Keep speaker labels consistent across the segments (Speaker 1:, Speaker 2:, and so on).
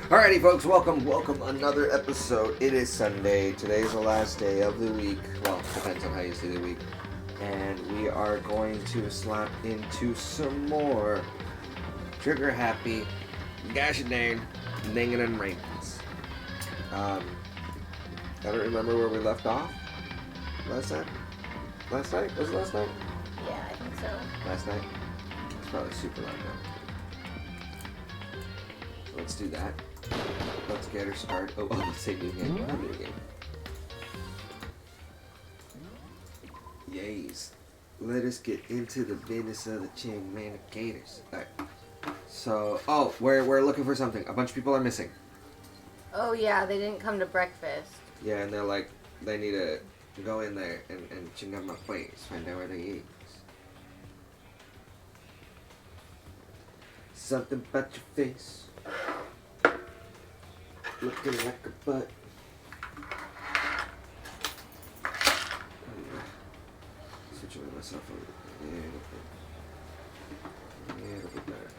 Speaker 1: Alrighty, folks, welcome another episode. It is Sunday. Today's the last day of the week. Well, depends on how you see the week. And we are going to slap into some more trigger happy, gosh dang, Danganronpas. I don't remember where we left off. Last night? Was it last night?
Speaker 2: Yeah, I think so.
Speaker 1: Last night? It's probably super loud now. So let's do that. Let's get her started. Oh, let's say new game. New game. Yays. Let us get into the business of the communicators. Alright. So, we're looking for something. A bunch of people are missing.
Speaker 2: Oh yeah, they didn't come to breakfast.
Speaker 1: Yeah, and they're like, they need to go in there and check out my place, find out where they eat. Something about your face. Looking like a butt. Situating myself a little bit better.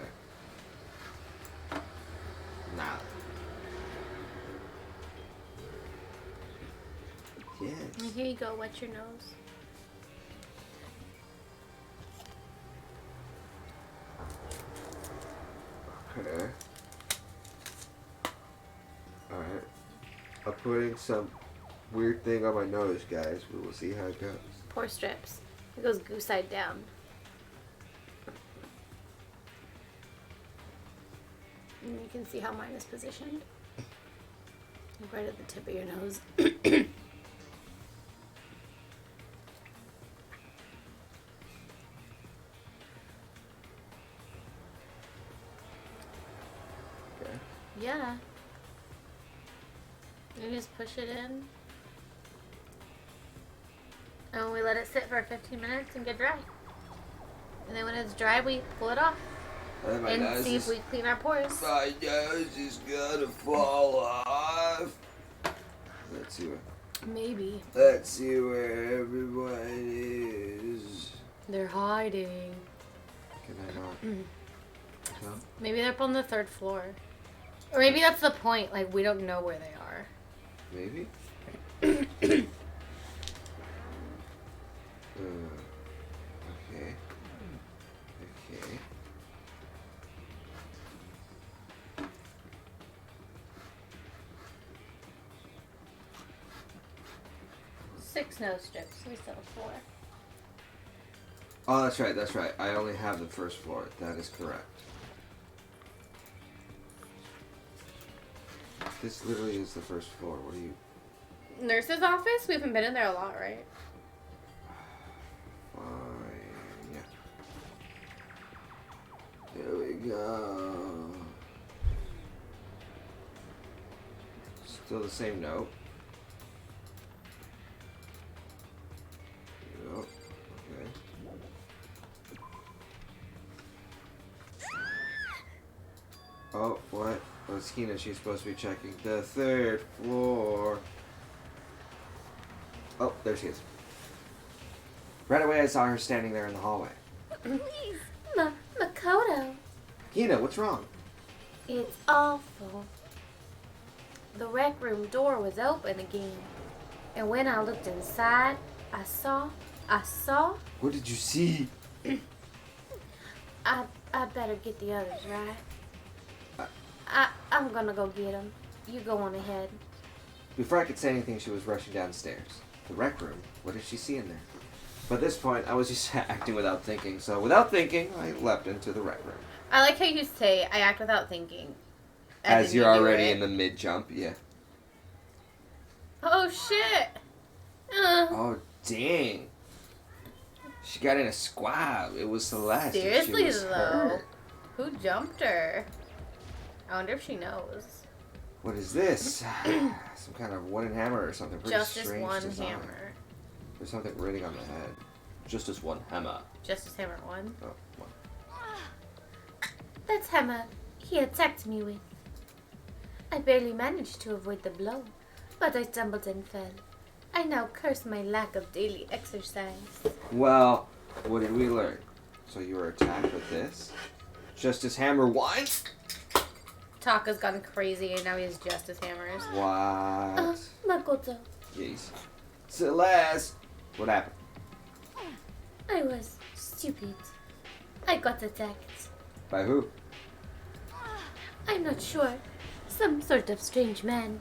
Speaker 1: Nah. Yes.
Speaker 2: Here you go, wet your nose.
Speaker 1: Okay. Alright. I'm putting some weird thing on my nose, guys. We will see how it goes.
Speaker 2: Pore strips. It goes goose-side down. And you can see how mine is positioned. Right at the tip of your nose.
Speaker 1: Okay.
Speaker 2: Yeah. You just push it in. And we let it sit for 15 minutes and get dry. And then when it's dry, we pull it off. And see if we clean our pores.
Speaker 1: My nose is gonna fall off. Let's see where everyone is.
Speaker 2: They're hiding.
Speaker 1: Can I not? No?
Speaker 2: Maybe they're up on the 3rd floor. Or maybe that's the point. Like, we don't know where they are.
Speaker 1: Maybe? Okay. Okay.
Speaker 2: Six nose strips. We still have 4.
Speaker 1: Oh, that's right. I only have the 1st floor. That is correct. This literally is the 1st floor. What are you...
Speaker 2: Nurse's office? We haven't been in there a lot, right?
Speaker 1: Fine. Yeah. There we go. Still the same note. Yep. Okay. Oh, what? Oh, it's Hina. She's supposed to be checking the 3rd floor. Oh, there she is. Right away, I saw her standing there in the hallway.
Speaker 2: Makoto.
Speaker 1: Hina, what's wrong?
Speaker 2: It's awful. The rec room door was open again. And when I looked inside, I saw.
Speaker 1: What did you see?
Speaker 2: I better get the others, right? I'm gonna go get them. You go on ahead.
Speaker 1: Before I could say anything, she was rushing downstairs. The rec room? What did she see in there? But at this point, I was just acting without thinking. So without thinking, I leapt into the rec room.
Speaker 2: I like how you say, I act without thinking.
Speaker 1: As you're already in the mid-jump, yeah.
Speaker 2: Oh, shit.
Speaker 1: Oh, dang. She got in a squab. It was Celeste.
Speaker 2: Seriously,
Speaker 1: she was
Speaker 2: though.
Speaker 1: hurt.
Speaker 2: Who jumped her? I wonder if she knows.
Speaker 1: What is this? Some kind of wooden hammer or something. Pretty
Speaker 2: Just this
Speaker 1: strange
Speaker 2: one
Speaker 1: design.
Speaker 2: hammer.
Speaker 1: There's something written on the head. Just this one hammer.
Speaker 2: Just this hammer one.
Speaker 1: Oh, one.
Speaker 2: That's hammer he attacked me with. I barely managed to avoid the blow, but I stumbled and fell. I now curse my lack of daily exercise.
Speaker 1: Well, what did we learn? So you were attacked with this? Justice Hammer 1?
Speaker 2: Taka's gone crazy and now he has justice hammers.
Speaker 1: What?
Speaker 2: Makoto.
Speaker 1: Yes. Celeste! What happened?
Speaker 2: I was stupid. I got attacked.
Speaker 1: By who?
Speaker 2: I'm not sure. Some sort of strange man.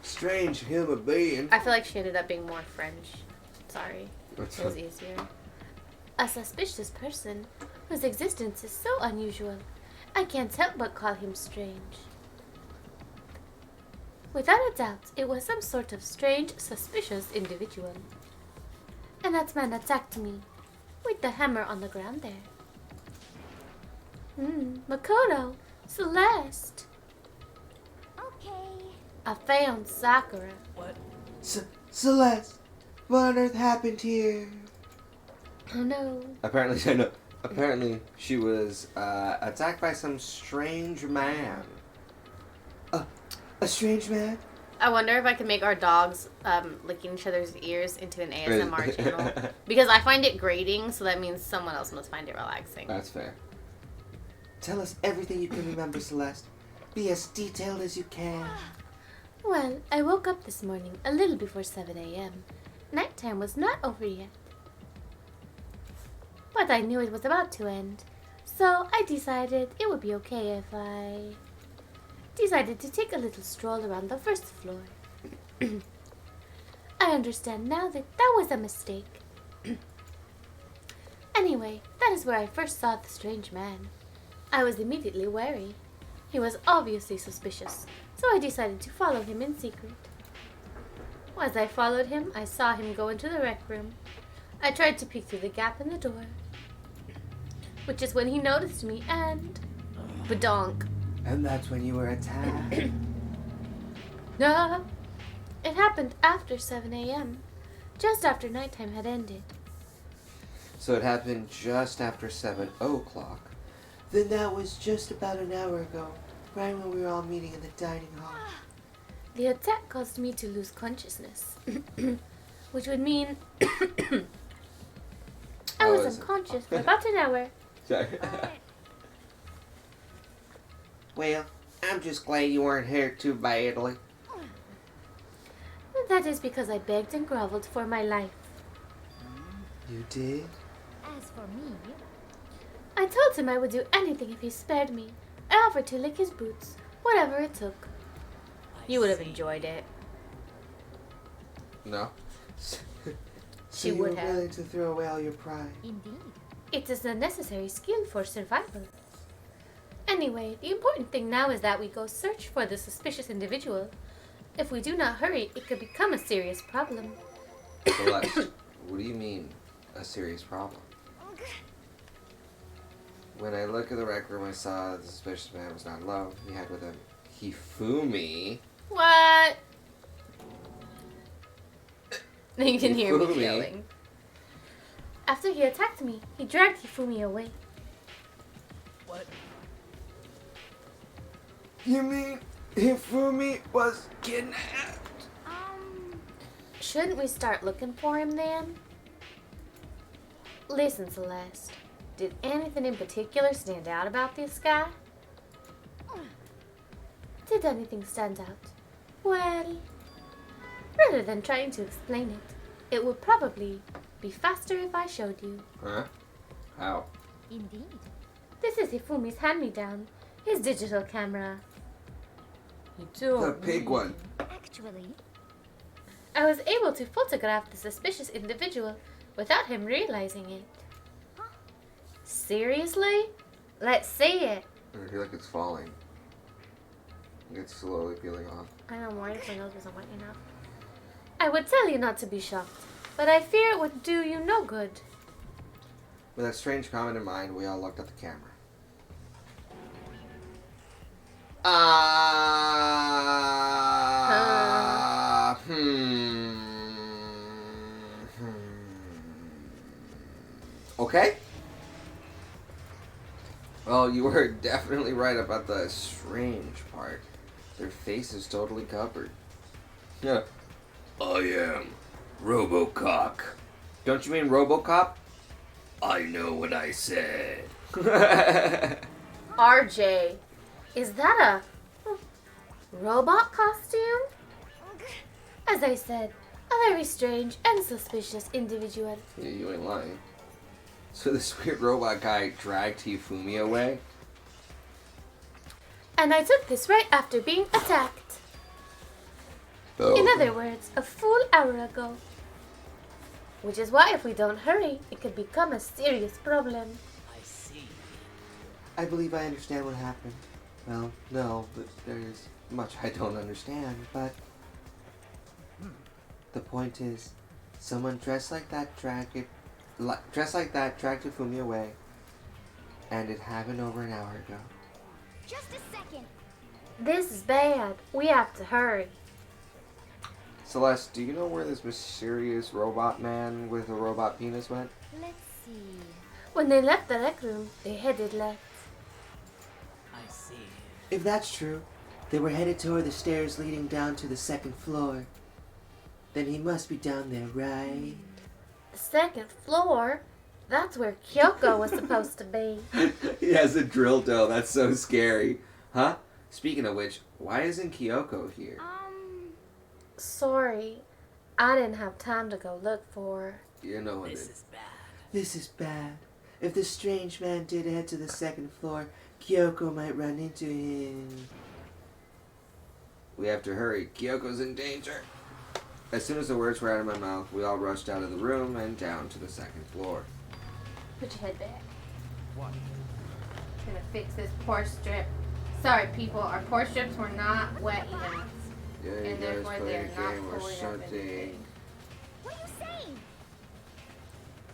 Speaker 1: Strange human being.
Speaker 2: I feel like she ended up being more French. Sorry.
Speaker 1: What's
Speaker 2: It was easier. A suspicious person whose existence is so unusual. I can't help but call him strange. Without a doubt, it was some sort of strange, suspicious individual. And that man attacked me with the hammer on the ground there. Makoto, Celeste.
Speaker 3: Okay.
Speaker 2: I found Sakura.
Speaker 4: What?
Speaker 1: Celeste! What on earth happened here?
Speaker 2: Oh no.
Speaker 1: Apparently, I know. Apparently, she was attacked by some strange man. A strange man?
Speaker 2: I wonder if I can make our dogs licking each other's ears into an ASMR channel. Because I find it grating, so that means someone else must find it relaxing.
Speaker 1: That's fair. Tell us everything you can remember, Celeste. Be as detailed as you can.
Speaker 2: Well, I woke up this morning a little before 7 a.m. Nighttime was not over yet. But I knew it was about to end, so I decided it would be okay if I decided to take a little stroll around the first floor. I understand now that that was a mistake. Anyway, that is where I first saw the strange man. I was immediately wary. He was obviously suspicious, so I decided to follow him in secret. As I followed him, I saw him go into the rec room. I tried to peek through the gap in the door, which is when he noticed me and... badonk.
Speaker 1: And that's when you were attacked.
Speaker 2: No, it happened after 7 a.m., just after nighttime had ended.
Speaker 1: So it happened just after 7 o'clock. Then that was just about an hour ago, right when we were all meeting in the dining hall.
Speaker 2: The attack caused me to lose consciousness, which would mean I was unconscious for about an hour.
Speaker 1: Sorry. Well, I'm just glad you weren't hurt too badly.
Speaker 2: That is because I begged and groveled for my life.
Speaker 1: You did?
Speaker 3: As for me,
Speaker 2: I told him I would do anything if he spared me. I offered to lick his boots, whatever it took. You would have enjoyed it.
Speaker 1: No.
Speaker 2: She
Speaker 1: you
Speaker 2: would
Speaker 1: were
Speaker 2: have.
Speaker 1: willing to throw away all your pride.
Speaker 3: indeed.
Speaker 2: It is a necessary skill for survival. Anyway, the important thing now is that we go search for the suspicious individual. If we do not hurry, it could become a serious problem.
Speaker 1: Celeste, what do you mean, a serious problem? When I look at the rec room, I saw that the suspicious man was not alone. He had with him Hifumi.
Speaker 2: What? You can hear me
Speaker 1: Hifumi.
Speaker 2: yelling. After he attacked me, he dragged Hifumi away.
Speaker 4: What?
Speaker 1: You mean Hifumi was kidnapped?
Speaker 2: Shouldn't we start looking for him then? Listen, Celeste. Did anything in particular stand out about this guy? Did anything stand out? Well, rather than trying to explain it, it would probably be faster if I showed you.
Speaker 1: Huh? How?
Speaker 3: Indeed.
Speaker 2: This is Hifumi's hand-me-down, his digital camera. You
Speaker 1: The
Speaker 2: don't
Speaker 1: pig
Speaker 2: need-
Speaker 1: one.
Speaker 3: Actually,
Speaker 2: I was able to photograph the suspicious individual without him realizing it. Seriously? Let's see it.
Speaker 1: I feel like it's falling. It's slowly peeling off.
Speaker 2: I know, more if my nose wasn't wet enough. I would tell you not to be shocked, but I fear it would do you no good.
Speaker 1: With that strange comment in mind, we all looked at the camera. Okay. Well, you were definitely right about the strange part. Their face is totally covered. Yeah. I am Robocock. Don't you mean Robocop? I know what I said.
Speaker 2: RJ, Is that a robot costume? As I said, a very strange and suspicious individual.
Speaker 1: Yeah, you ain't lying. So this weird robot guy dragged Hifumi away?
Speaker 2: And I took this right after being attacked.
Speaker 1: Oh.
Speaker 2: In other words, a full hour ago. Which is why if we don't hurry, it could become a serious problem.
Speaker 4: I see.
Speaker 1: I believe I understand what happened. Well, no, but there's much I don't understand, but... The point is, someone dressed like that dragged Hifumi away, and it happened over an hour ago.
Speaker 3: Just a second.
Speaker 2: This is bad. We have to hurry.
Speaker 1: Celeste, do you know where this mysterious robot man with a robot penis went?
Speaker 3: Let's see.
Speaker 2: When they left the rec room, they headed left.
Speaker 4: I see.
Speaker 5: If that's true, they were headed toward the stairs leading down to the second floor. Then he must be down there, right?
Speaker 2: The second floor? That's where Kyoko was supposed to be.
Speaker 1: He has a drill dough. That's so scary. Huh? Speaking of which, why isn't Kyoko here?
Speaker 2: Sorry, I didn't have time to go look for her.
Speaker 1: You know what
Speaker 4: This
Speaker 1: it
Speaker 4: is bad.
Speaker 5: This is bad. If the strange man did head to the second floor, Kyoko might run into him.
Speaker 1: We have to hurry. Kyoko's in danger. As soon as the words were out of my mouth, we all rushed out of the room and down to the second floor.
Speaker 2: Put your head back.
Speaker 4: What?
Speaker 2: Gonna fix this porch strip. Sorry, people, our porch strips were not wet enough.
Speaker 1: Yeah, you
Speaker 2: And
Speaker 1: guys
Speaker 2: therefore
Speaker 1: play
Speaker 2: they're
Speaker 1: a
Speaker 2: not
Speaker 1: game or
Speaker 2: pulling up
Speaker 1: something.
Speaker 2: anything.
Speaker 3: What are you saying?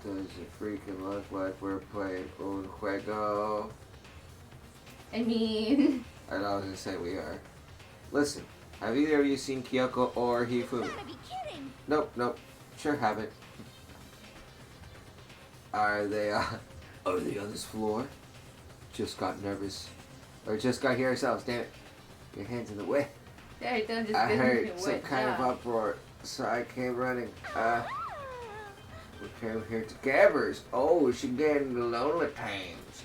Speaker 1: Does it freaking look like we're playing un juego?
Speaker 2: I mean,
Speaker 1: I was gonna say we are. Listen, have either of you seen Kyoko or
Speaker 3: You
Speaker 1: Hifumi?
Speaker 3: gotta be kidding.
Speaker 1: Nope. Sure haven't. Are they on this floor? Just got nervous. Or just got here ourselves, damn it. Your hands in the way.
Speaker 2: Daddy, don't just
Speaker 1: I
Speaker 2: get
Speaker 1: heard
Speaker 2: me
Speaker 1: some
Speaker 2: wet
Speaker 1: kind of
Speaker 2: job.
Speaker 1: uproar, so I came running. We came here to Gabbers. Oh, she getting the lonely times.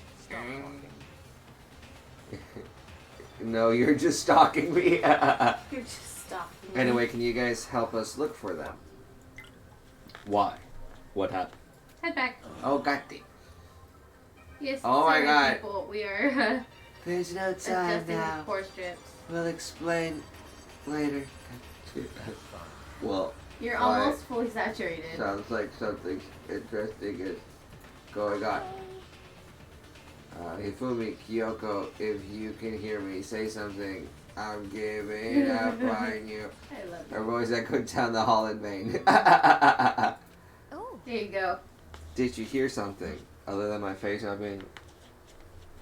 Speaker 1: No, you're just stalking me.
Speaker 2: You're just stalking me.
Speaker 1: Anyway, can you guys help us look for them? Why? What happened?
Speaker 2: Head back.
Speaker 1: Oh, goddamn.
Speaker 2: Yes,
Speaker 1: Oh my
Speaker 2: sorry,
Speaker 1: God.
Speaker 2: people. We are
Speaker 5: There's no time
Speaker 2: adjusting
Speaker 5: now.
Speaker 2: these porch strips.
Speaker 5: We'll explain later.
Speaker 1: Well,
Speaker 2: You're
Speaker 1: Why?
Speaker 2: almost fully saturated.
Speaker 1: sounds like something interesting is going on. Hifumi, Kyoko, if you can hear me, say something. I'm giving up on you.
Speaker 2: I love
Speaker 1: Our
Speaker 2: you.
Speaker 1: boys that go down the hall in vain.
Speaker 3: Oh,
Speaker 2: There you go.
Speaker 1: Did you hear something other than my face not being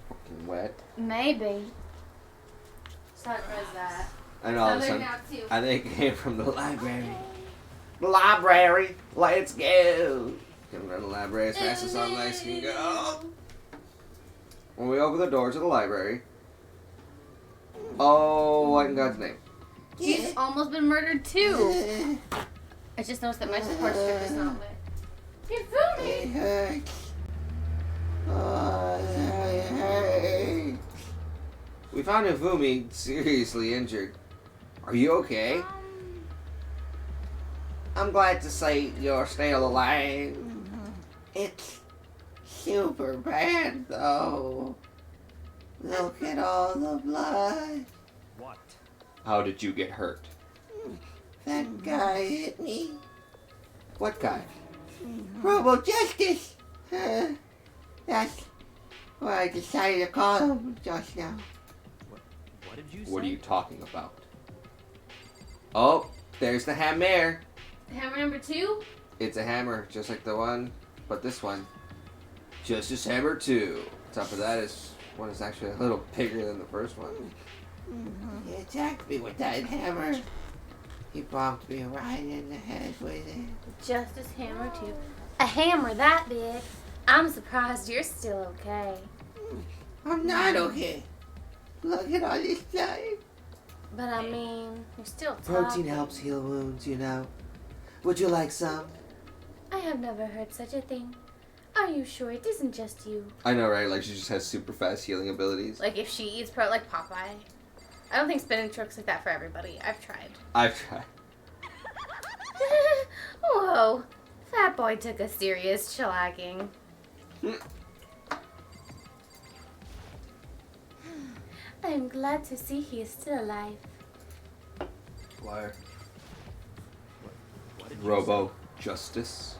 Speaker 1: fucking wet?
Speaker 2: Maybe. Sun was that.
Speaker 1: I know all of a
Speaker 2: Southern
Speaker 1: sudden.
Speaker 2: now too.
Speaker 1: I think it came from the library. The library! Let's go! Can run the library as fast as our legs can go. When we open the doors of the library. Oh, what in God's name?
Speaker 2: He's almost been murdered too. I just noticed that my support strip is not lit. You fooled me!
Speaker 5: It hurts. Oh, it hurts.
Speaker 1: We found Hifumi seriously injured. Are you okay? I'm glad to say you're still alive.
Speaker 5: It's super bad, though. Look at all the blood.
Speaker 4: What?
Speaker 1: How did you get hurt?
Speaker 5: That guy hit me.
Speaker 1: What guy?
Speaker 5: Robo Justice. That's what I decided to call him just now.
Speaker 4: What did you say?
Speaker 1: What are you talking about? Oh, there's the hammer.
Speaker 2: Hammer number 2?
Speaker 1: It's a hammer, just like the one, but this one. Justice Hammer 2. Top of that is one is actually a little bigger than the first one.
Speaker 5: He attacked me with that hammer. He bonked me right in the head with it.
Speaker 2: Justice Hammer 2. A hammer that big? I'm surprised you're still okay.
Speaker 5: I'm not okay. Look at all this blood.
Speaker 2: But I mean, you're still
Speaker 5: Protein
Speaker 2: talking.
Speaker 5: helps heal wounds, you know. Would you like some?
Speaker 2: I have never heard such a thing. Are you sure it isn't just you?
Speaker 1: I know, right? Like, she just has super fast healing abilities.
Speaker 2: Like if she eats like Popeye. I don't think spinach works like that for everybody. I've tried.
Speaker 1: I've tried.
Speaker 2: Whoa. That boy took a serious shellacking. I'm glad to see he is still alive.
Speaker 1: Liar.
Speaker 4: What did you
Speaker 1: Robo Justice.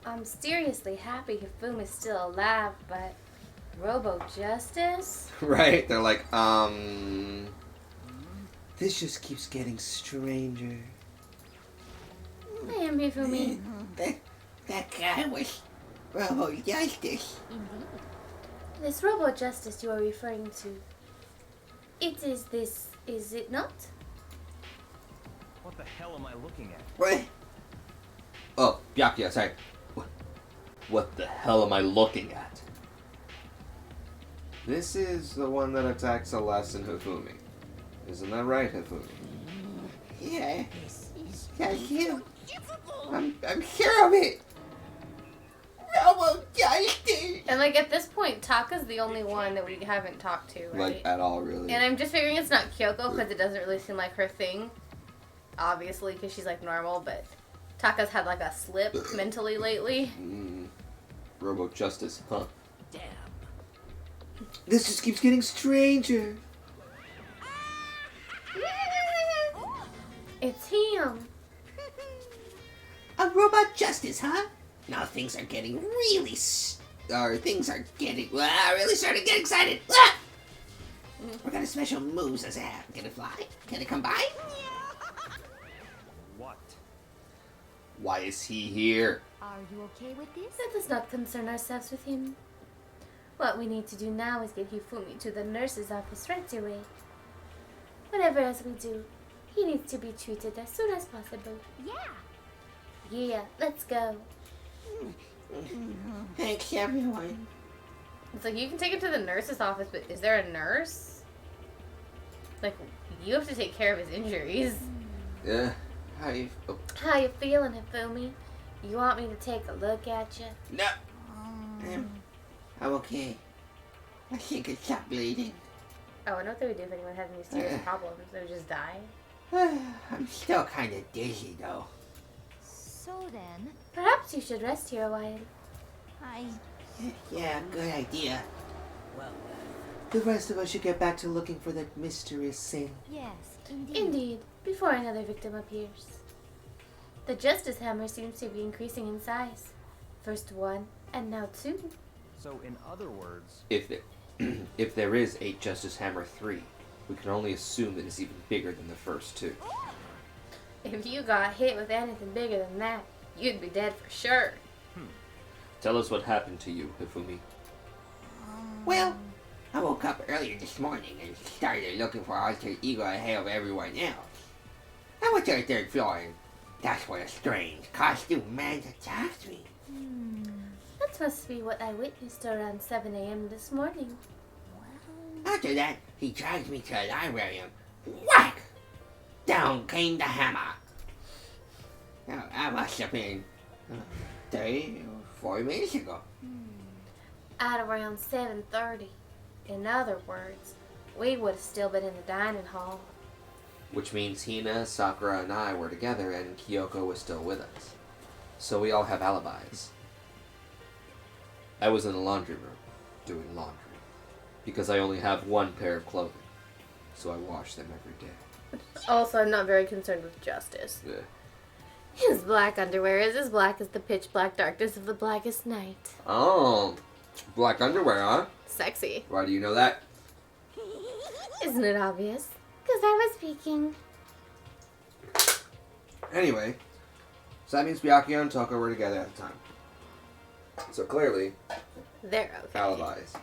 Speaker 2: I'm seriously happy Hifum is still alive, but Robo Justice?
Speaker 1: Right? They're like,
Speaker 5: This just keeps getting stranger.
Speaker 2: I am Hifumi.
Speaker 5: That guy was Robo Justice.
Speaker 3: Indeed.
Speaker 2: This Robo Justice you are referring to, is it not?
Speaker 4: What the hell am I looking at?
Speaker 5: What?
Speaker 1: oh, Byakuya, sorry. What the hell am I looking at? This is the one that attacks Celeste and Hifumi. Isn't that right, Hifumi?
Speaker 5: Yeah, that's him. I'm sure of it. Robo Justice.
Speaker 2: And like at this point, Taka's the only one that we haven't talked to, right?
Speaker 1: Like, at all, really.
Speaker 2: And I'm just figuring it's not Kyoko because it doesn't really seem like her thing. Obviously, because she's like normal, but Taka's had like a slip mentally lately.
Speaker 1: Robo Justice, huh?
Speaker 4: Damn.
Speaker 5: This just keeps getting stranger.
Speaker 2: It's him.
Speaker 5: A Robot Justice, huh? Now things are getting really things are getting really starting to get excited. Ah! What kind of special moves does it have? Can it fly? Can it come by?
Speaker 4: What?
Speaker 1: Why is he here?
Speaker 3: Are you okay with this?
Speaker 2: Let us not concern ourselves with him. What we need to do now is get Hifumi to the nurse's office right away. Whatever else we do, he needs to be treated as soon as possible.
Speaker 3: Yeah.
Speaker 2: Yeah, let's go.
Speaker 5: Thanks, everyone.
Speaker 2: It's like you can take him to the nurse's office, but is there a nurse? Like, you have to take care of his injuries.
Speaker 1: Yeah. Hi. Oh.
Speaker 2: How you feeling, Hifumi? You want me to take a look at you?
Speaker 1: No.
Speaker 5: I'm okay. I think it stopped bleeding.
Speaker 2: Oh, I know what they would do if anyone had any serious problems. They would just die.
Speaker 5: I'm still kind of dizzy, though.
Speaker 3: So then,
Speaker 2: Perhaps you should rest here a while.
Speaker 5: Yeah, good idea.
Speaker 4: Well,
Speaker 5: The rest of us should get back to looking for that mysterious thing.
Speaker 3: yes, indeed.
Speaker 2: Indeed, before another victim appears. The Justice Hammer seems to be increasing in size. First one, and now two.
Speaker 4: so in other words,
Speaker 1: If there is a Justice Hammer 3, we can only assume that it's even bigger than the first two.
Speaker 2: If you got hit with anything bigger than that, you'd be dead for sure.
Speaker 1: Tell us what happened to you, Hifumi.
Speaker 5: Well, I woke up earlier this morning and started looking for Alter Ego ahead of everyone else. I went to the third floor and that's when a strange costume man attacked me.
Speaker 2: That must be what I witnessed around 7 a.m. this morning.
Speaker 5: After that, he dragged me to the library and whack! Down came the hammer. Now, that must have been 30 or 40 minutes ago.
Speaker 2: At around 7:30. In other words, we would have still been in the dining hall.
Speaker 1: Which means Hina, Sakura, and I were together and Kyoko was still with us. So we all have alibis. I was in the laundry room, doing laundry. Because I only have one pair of clothing. So I wash them every day.
Speaker 2: Also, I'm not very concerned with justice.
Speaker 1: Yeah.
Speaker 2: His black underwear is as black as the pitch black darkness of the blackest night.
Speaker 1: Oh, black underwear, huh?
Speaker 2: Sexy.
Speaker 1: Why do you know that?
Speaker 2: Isn't it obvious? Because I was speaking.
Speaker 1: Anyway, so that means Byakuya and Toko were together at the time. So clearly,
Speaker 2: They're okay.
Speaker 1: alibis.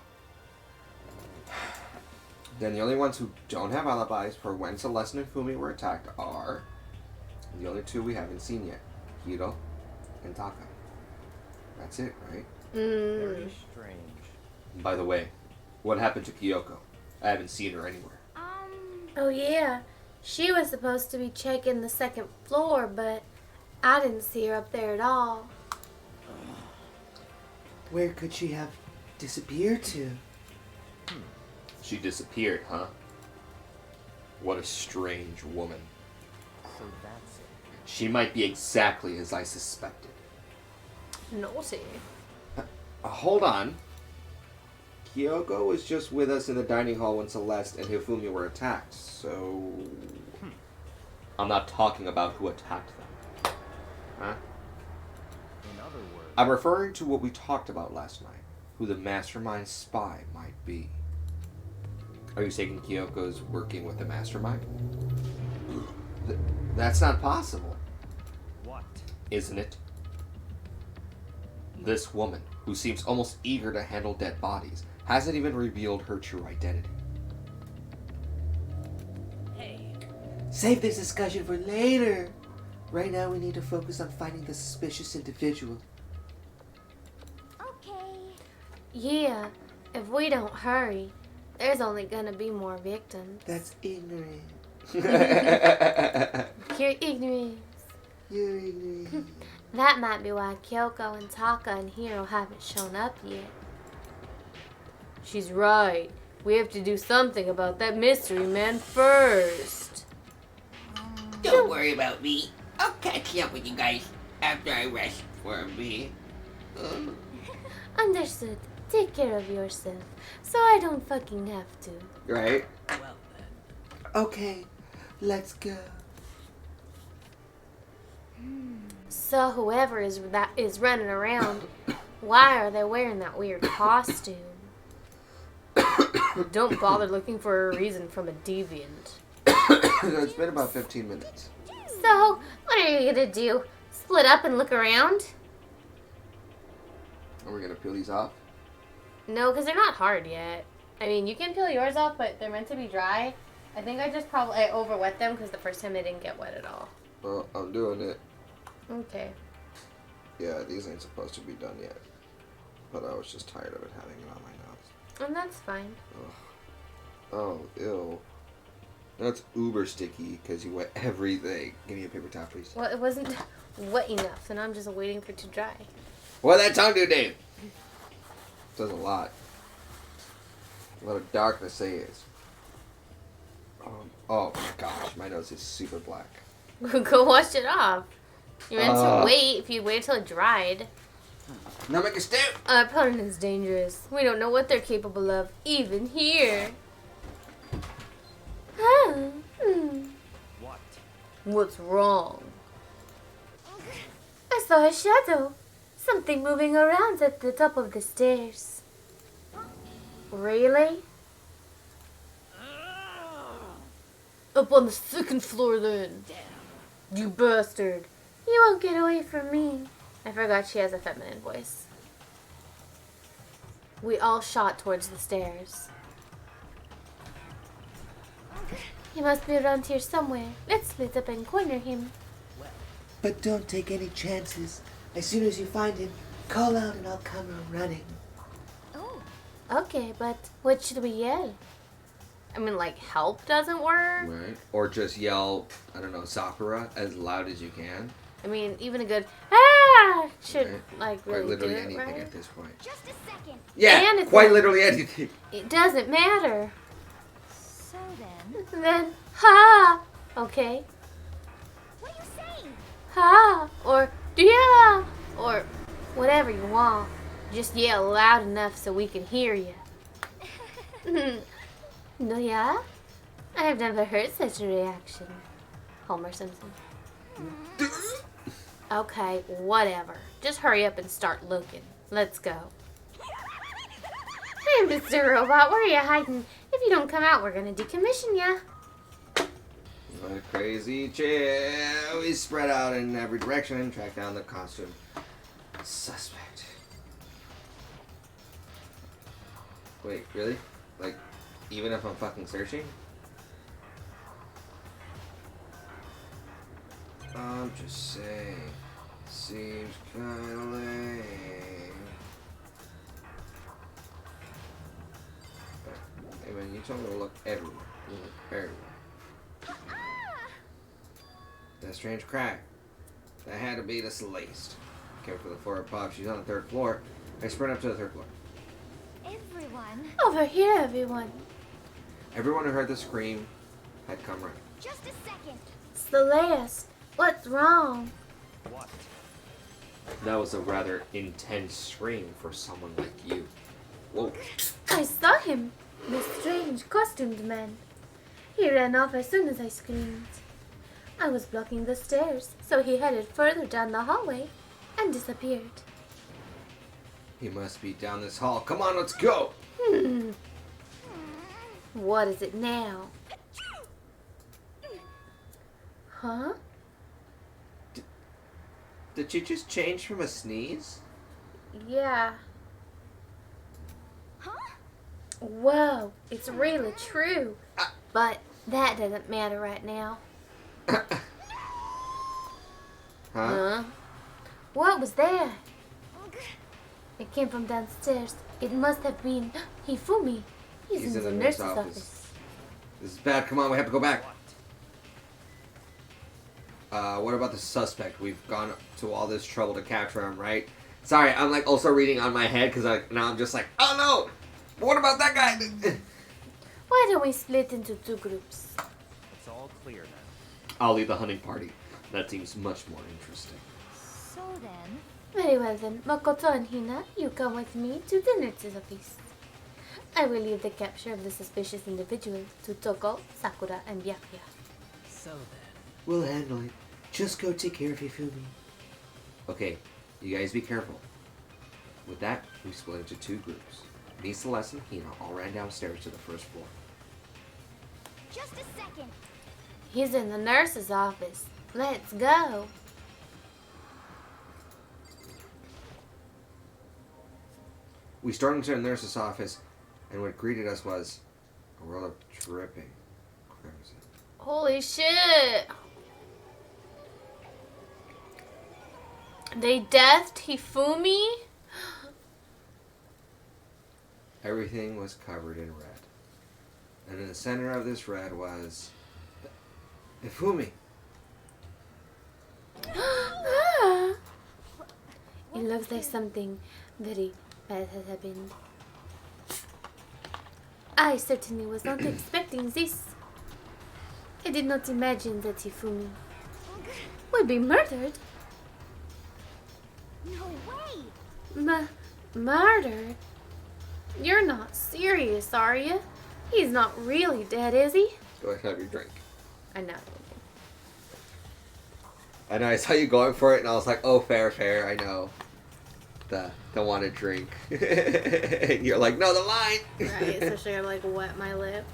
Speaker 1: Then the only ones who don't have alibis for when Celeste and Fumi were attacked are the only two we haven't seen yet, Hiro and Taka. That's it, right?
Speaker 4: very strange.
Speaker 1: By the way, what happened to Kyoko? I haven't seen her anywhere.
Speaker 2: Oh yeah, she was supposed to be checking the second floor, but I didn't see her up there at all.
Speaker 1: Where could she have disappeared to?
Speaker 6: She disappeared, huh? What a strange woman.
Speaker 4: So that's it.
Speaker 6: She might be exactly as I suspected.
Speaker 2: Naughty.
Speaker 1: Hold on. Kyoko was just with us in the dining hall when Celeste and Hifumi were attacked, so...
Speaker 6: I'm not talking about who attacked them.
Speaker 1: Huh?
Speaker 4: In other words,
Speaker 1: I'm referring to what we talked about last night. Who the mastermind spy might be. Are you saying Kyoko's working with the mastermind? That's not possible.
Speaker 4: what?
Speaker 6: Isn't it? This woman, who seems almost eager to handle dead bodies, hasn't even revealed her true identity.
Speaker 1: Save this discussion for later. Right now we need to focus on finding the suspicious individual.
Speaker 3: Okay.
Speaker 2: Yeah, if we don't hurry, there's only gonna be more victims.
Speaker 1: That's ignorant.
Speaker 2: You're ignorant.
Speaker 1: You're ignorant.
Speaker 2: That might be why Kyoko and Taka and Hiro haven't shown up yet. She's right. We have to do something about that mystery man first.
Speaker 5: Don't worry about me. I'll catch up with you guys after I rest for a bit.
Speaker 2: Understood. Take care of yourself, so I don't fucking have to.
Speaker 1: Right?
Speaker 5: Well then.
Speaker 1: Okay, let's go.
Speaker 2: So whoever is running around, why are they wearing that weird costume? Don't bother looking for a reason from a deviant.
Speaker 1: It's been about 15 minutes.
Speaker 2: So, what are you gonna do? Split up and look around?
Speaker 1: Are we gonna peel these off?
Speaker 2: No, because they're not hard yet. I mean, you can peel yours off, but they're meant to be dry. I think I over-wet them because the first time they didn't get wet at all.
Speaker 1: Well, I'm doing it.
Speaker 2: Okay.
Speaker 1: Yeah, these ain't supposed to be done yet. But I was just tired of it having it on my nose.
Speaker 2: And that's fine.
Speaker 1: Oh, ew. That's uber sticky because you wet everything. Give me a paper towel, please.
Speaker 2: Well, it wasn't wet enough, and I'm just waiting for it to dry.
Speaker 1: What that tongue do, Dave? Does a lot. A lot of darkness it is. Oh my gosh, my nose is super black.
Speaker 2: Go wash it off. You're meant to wait if you wait till it dried.
Speaker 1: Now make a step.
Speaker 2: Our opponent is dangerous. We don't know what they're capable of, even here.
Speaker 4: What?
Speaker 2: What's wrong? I saw a shadow. Something moving around at the top of the stairs. Really? Up on the second floor then. You bastard. You won't get away from me. I forgot she has a feminine voice. We all shot towards the stairs. He must be around here somewhere. Let's split up and corner him.
Speaker 1: But don't take any chances. As soon as you find him, call out and I'll come running.
Speaker 3: Oh.
Speaker 2: Okay, but what should we yell? I mean, like, help doesn't work?
Speaker 1: Right. Or just yell, I don't know, Sakura as loud as you can.
Speaker 2: I mean, even a good ah should,
Speaker 1: Right.
Speaker 2: like,
Speaker 1: Or
Speaker 2: really
Speaker 1: literally
Speaker 2: do it,
Speaker 1: anything
Speaker 2: right?
Speaker 1: at this point.
Speaker 3: Just a second.
Speaker 1: Yeah,
Speaker 2: And it's
Speaker 1: quite
Speaker 2: a-
Speaker 1: literally anything.
Speaker 2: It doesn't matter.
Speaker 3: So then,
Speaker 2: Then, ha! Okay.
Speaker 3: what are you saying?
Speaker 2: Ha! Or, yeah! Or whatever you want. Just yell loud enough so we can hear you. No, yeah? I have never heard such a reaction. Homer Simpson. Okay, whatever. Just hurry up and start looking. Let's go. Hey, Mr. Robot, where are you hiding? If you don't come out, we're gonna decommission ya.
Speaker 1: What a crazy chill. We spread out in every direction and track down the costume suspect. Wait, really? Like, even if I'm fucking searching? I'm just saying. Seems kinda lame. Hey man, you told me to look everywhere. Look everywhere. That strange crack. That had to be the Celeste. Care for the floor above. She's on the 3rd floor. I sprint up to the 3rd floor.
Speaker 3: Everyone.
Speaker 2: Over here, everyone.
Speaker 1: Everyone who heard the scream had come running.
Speaker 3: Just a second.
Speaker 2: Celeste, what's wrong?
Speaker 4: What?
Speaker 6: That was a rather intense scream for someone like you. Whoa.
Speaker 2: I saw him, the strange costumed man. He ran off as soon as I screamed. I was blocking the stairs, so he headed further down the hallway and disappeared.
Speaker 1: He must be down this hall. Come on, let's go!
Speaker 2: What is it now? Huh?
Speaker 1: Did you just change from a sneeze?
Speaker 2: Yeah.
Speaker 3: Huh?
Speaker 2: Whoa, it's really true. But that doesn't matter right now.
Speaker 1: Huh?
Speaker 2: Huh? What was that? It came from downstairs. It must have been Hifumi. He's in the nurse's office.
Speaker 1: This is bad. Come on, we have to go back. What about the suspect? We've gone to all this trouble to capture him, right? Sorry, I'm like also reading on my head because now I'm just like, oh no! What about that guy?
Speaker 2: Why don't we split into 2 groups?
Speaker 4: It's all clear then.
Speaker 6: I'll lead the hunting party. That seems much more interesting.
Speaker 3: So then.
Speaker 2: Very well then, Makoto and Hina, you come with me to the nurse's office. I will leave the capture of the suspicious individual to Toko, Sakura, and Byakuya.
Speaker 4: So then.
Speaker 1: We'll handle it. Just go take care of Hifumi. Okay, you guys be careful. With that, we split into 2 groups. Me, Celeste, and Hina all ran downstairs to the 1st floor.
Speaker 3: Just a second.
Speaker 2: He's in the nurse's office. Let's go.
Speaker 1: We stormed into the nurse's office, and what greeted us was a world of dripping crimson.
Speaker 2: Holy shit. They deathed Hifumi?
Speaker 1: Everything was covered in red. And in the center of this red was Hifumi.
Speaker 2: It looks like something very bad has happened. I certainly was not expecting this. I did not imagine that Hifumi would be murdered.
Speaker 3: No way.
Speaker 2: Murdered? You're not serious, are you? He's not really dead, is he?
Speaker 1: Go ahead, have your drink.
Speaker 2: I know.
Speaker 1: I know, I saw you going for it, and I was like, oh, fair, I know. Don't want to drink. And you're like, no, the line!
Speaker 2: Right, especially I'm like wet my lip.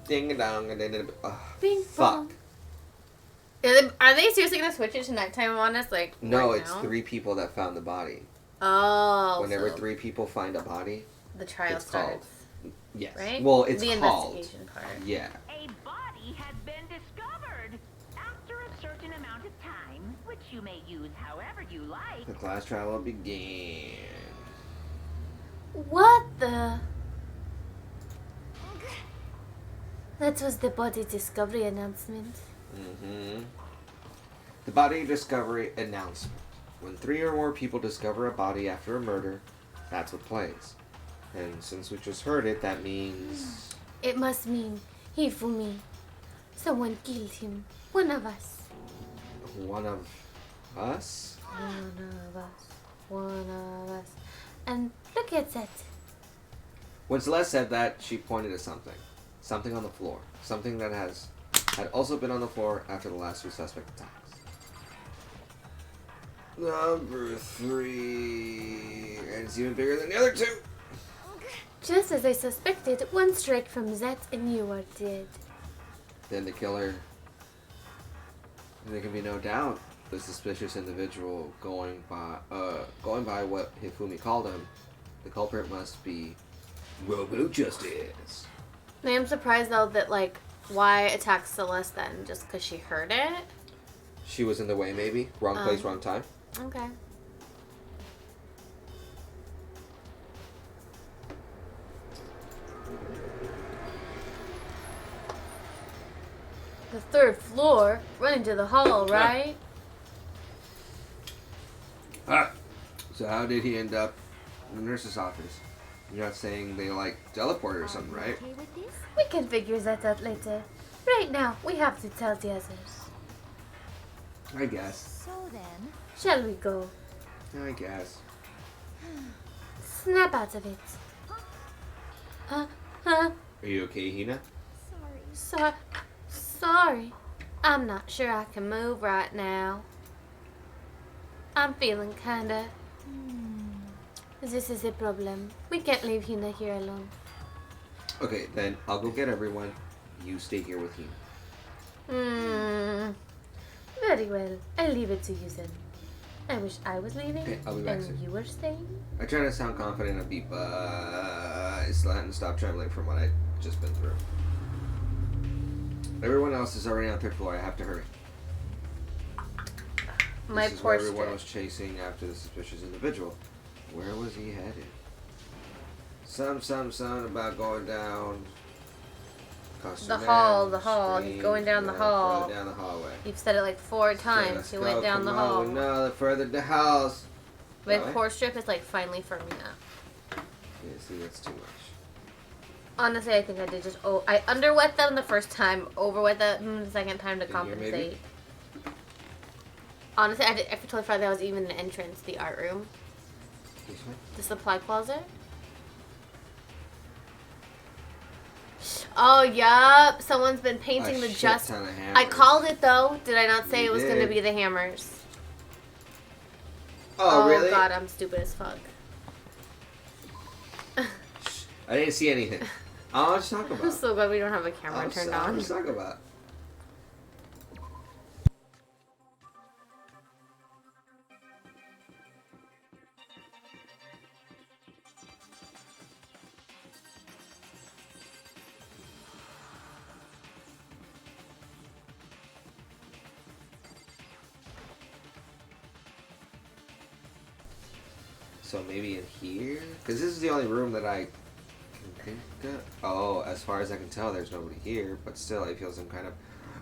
Speaker 1: Ding a dong, and then
Speaker 2: Bing
Speaker 1: fuck.
Speaker 2: bong. Are they seriously gonna switch it to nighttime on us? Like,
Speaker 1: No,
Speaker 2: right
Speaker 1: it's
Speaker 2: now?
Speaker 1: 3 people that found the body.
Speaker 2: Oh.
Speaker 1: Whenever
Speaker 2: so
Speaker 1: 3 people find a body,
Speaker 2: the trial
Speaker 1: it's called.
Speaker 2: starts.
Speaker 1: Yes.
Speaker 2: Right?
Speaker 1: Well, it's
Speaker 2: the
Speaker 1: called.
Speaker 2: investigation part.
Speaker 1: Yeah.
Speaker 7: A body has been discovered after a certain amount of time, which you may use however you like.
Speaker 1: The class trial began.
Speaker 2: What the? That was the body discovery announcement.
Speaker 1: The body discovery announcement. When 3 or more people discover a body after a murder, that's what plays. And since we just heard it, that means...
Speaker 2: It must mean Hifumi. Someone killed him. One of us.
Speaker 1: One of us?
Speaker 2: One of us. One of us. And look at that.
Speaker 1: When Celeste said that, she pointed to something. Something on the floor. Something that had also been on the floor after the last 2 suspect attacks. Number 3. And it's even bigger than the other 2.
Speaker 2: Just as I suspected, one strike from that and you are dead.
Speaker 1: Then the killer. There can be no doubt the suspicious individual going by what Hifumi called him. The culprit must be Robo Justice.
Speaker 2: I am surprised though that like why attack Celeste then? Just because she heard it?
Speaker 1: She was in the way, maybe. Wrong place, wrong time.
Speaker 2: Okay. The 3rd floor. Run into the hall, right?
Speaker 1: So how did he end up in the nurse's office? You're not saying they like teleported or something, right?
Speaker 3: Okay with this?
Speaker 2: We can figure that out later. Right now, we have to tell the others.
Speaker 1: I guess.
Speaker 3: So then,
Speaker 2: Shall we go?
Speaker 1: I guess.
Speaker 2: Snap out of it. Huh?
Speaker 1: Are you okay, Hina?
Speaker 3: sorry.
Speaker 2: Sorry. I'm not sure I can move right now. I'm feeling kinda. This is a problem. We can't leave Hina here alone.
Speaker 1: Okay, then I'll go get everyone. You stay here with Hina.
Speaker 2: Very well. I'll leave it to you then. I wish I was leaving
Speaker 1: Okay, I'll be back
Speaker 2: and
Speaker 1: soon.
Speaker 2: you were staying.
Speaker 1: I try to sound confident and upbeat, but I still hadn't stopped trembling from what I'd just been through. Everyone else is already on 3rd floor. I have to hurry.
Speaker 2: My
Speaker 1: This is
Speaker 2: poor
Speaker 1: where everyone
Speaker 2: strip.
Speaker 1: was chasing after the suspicious individual. Where was he headed? Some about going down.
Speaker 2: The hall. He's going down the hall.
Speaker 1: Further down the hallway.
Speaker 2: You've said it like 4
Speaker 1: Okay,
Speaker 2: times.
Speaker 1: let's
Speaker 2: He
Speaker 1: go.
Speaker 2: went down
Speaker 1: Come
Speaker 2: the
Speaker 1: on,
Speaker 2: hall.
Speaker 1: No, further the house.
Speaker 2: My
Speaker 1: That way?
Speaker 2: poor strip is like finally firming up.
Speaker 1: Yeah, see, that's too much.
Speaker 2: Honestly, I think I did just. Oh, I underwet them the first time, overwet them the second time to
Speaker 1: In here, maybe?
Speaker 2: compensate. Honestly, I totally forgot that was even an entrance, the art room,
Speaker 1: This way?
Speaker 2: the supply closet. Oh, yup. Someone's been painting the
Speaker 1: shit
Speaker 2: just.
Speaker 1: ton of
Speaker 2: I
Speaker 1: hammers.
Speaker 2: called it though. Did I not say
Speaker 1: You
Speaker 2: it was going to
Speaker 1: did.
Speaker 2: be the hammers?
Speaker 1: Oh, really?
Speaker 2: God, I'm stupid as fuck.
Speaker 1: I didn't see anything. I'll just talk
Speaker 2: I'm
Speaker 1: about.
Speaker 2: so glad we don't have a camera
Speaker 1: I'll
Speaker 2: turned
Speaker 1: I'll
Speaker 2: on.
Speaker 1: just talk about. So maybe in here? Because this is the only room that I can think of. Oh, as far as I can tell, there's nobody here. But still, I feel some kind of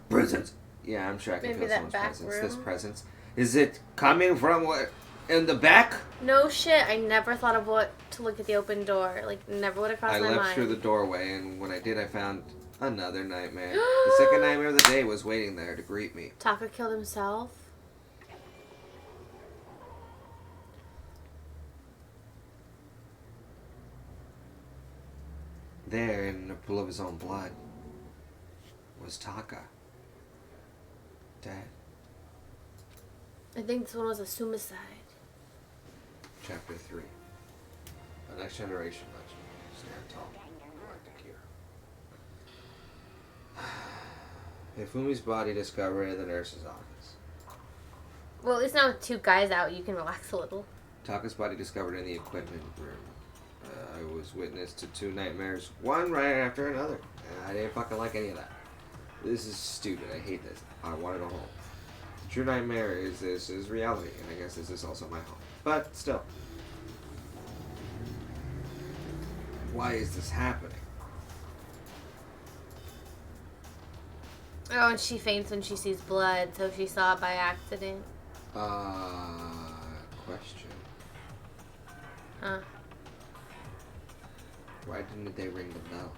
Speaker 1: presence. Yeah, I'm sure I can
Speaker 2: Maybe
Speaker 1: feel
Speaker 2: that
Speaker 1: someone's
Speaker 2: back
Speaker 1: presence. This
Speaker 2: room?
Speaker 1: presence. Is it coming from what? In the back?
Speaker 2: No shit, I never thought of what to look at the open door. Like, never would have crossed
Speaker 1: I
Speaker 2: my
Speaker 1: left
Speaker 2: mind.
Speaker 1: through the doorway, and when I did, I found another nightmare. The second nightmare of the day was waiting there to greet me.
Speaker 2: Taka killed himself.
Speaker 1: There, in a pool of his own blood, was Taka. Dead.
Speaker 2: I think this one was a suicide.
Speaker 1: Chapter 3. The Next Generation Legend. Stand tall. Galactic hero. Ifumi's body discovered in the nurse's office.
Speaker 2: Well, at least now with 2 guys out, you can relax a little.
Speaker 1: Taka's body discovered in the equipment room. I was witness to 2 nightmares, one right after another. And I didn't fucking like any of that. This is stupid. I hate this. I want to go home. The true nightmare is this is reality, and I guess this is also my home. But still. Why is this happening?
Speaker 2: Oh, and she faints when she sees blood, so she saw it by accident.
Speaker 1: Question.
Speaker 2: Huh.
Speaker 1: Why didn't they ring the bell?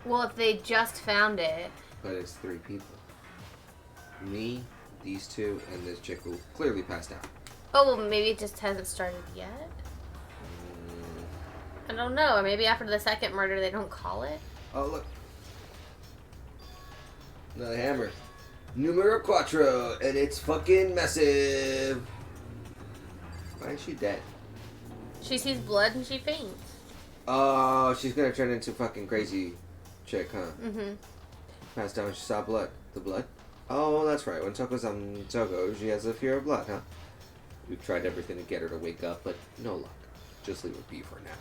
Speaker 2: Well, if they just found it.
Speaker 1: But it's 3 people. Me, these 2, and this chick who clearly passed out.
Speaker 2: Oh, well, maybe it just hasn't started yet. I don't know. Or maybe after the second murder, they don't call it.
Speaker 1: Oh, look. Another hammer. Numero quattro, and it's fucking massive. Why is she dead?
Speaker 2: She sees blood and she faints.
Speaker 1: Oh, she's gonna turn into fucking crazy chick, huh?
Speaker 2: Mm-hmm.
Speaker 1: Passed down, she saw blood. The blood? Oh, that's right. When Toko's on Toko, she has a fear of blood, huh? We've tried everything to get her to wake up, but no luck. Just leave it be for now.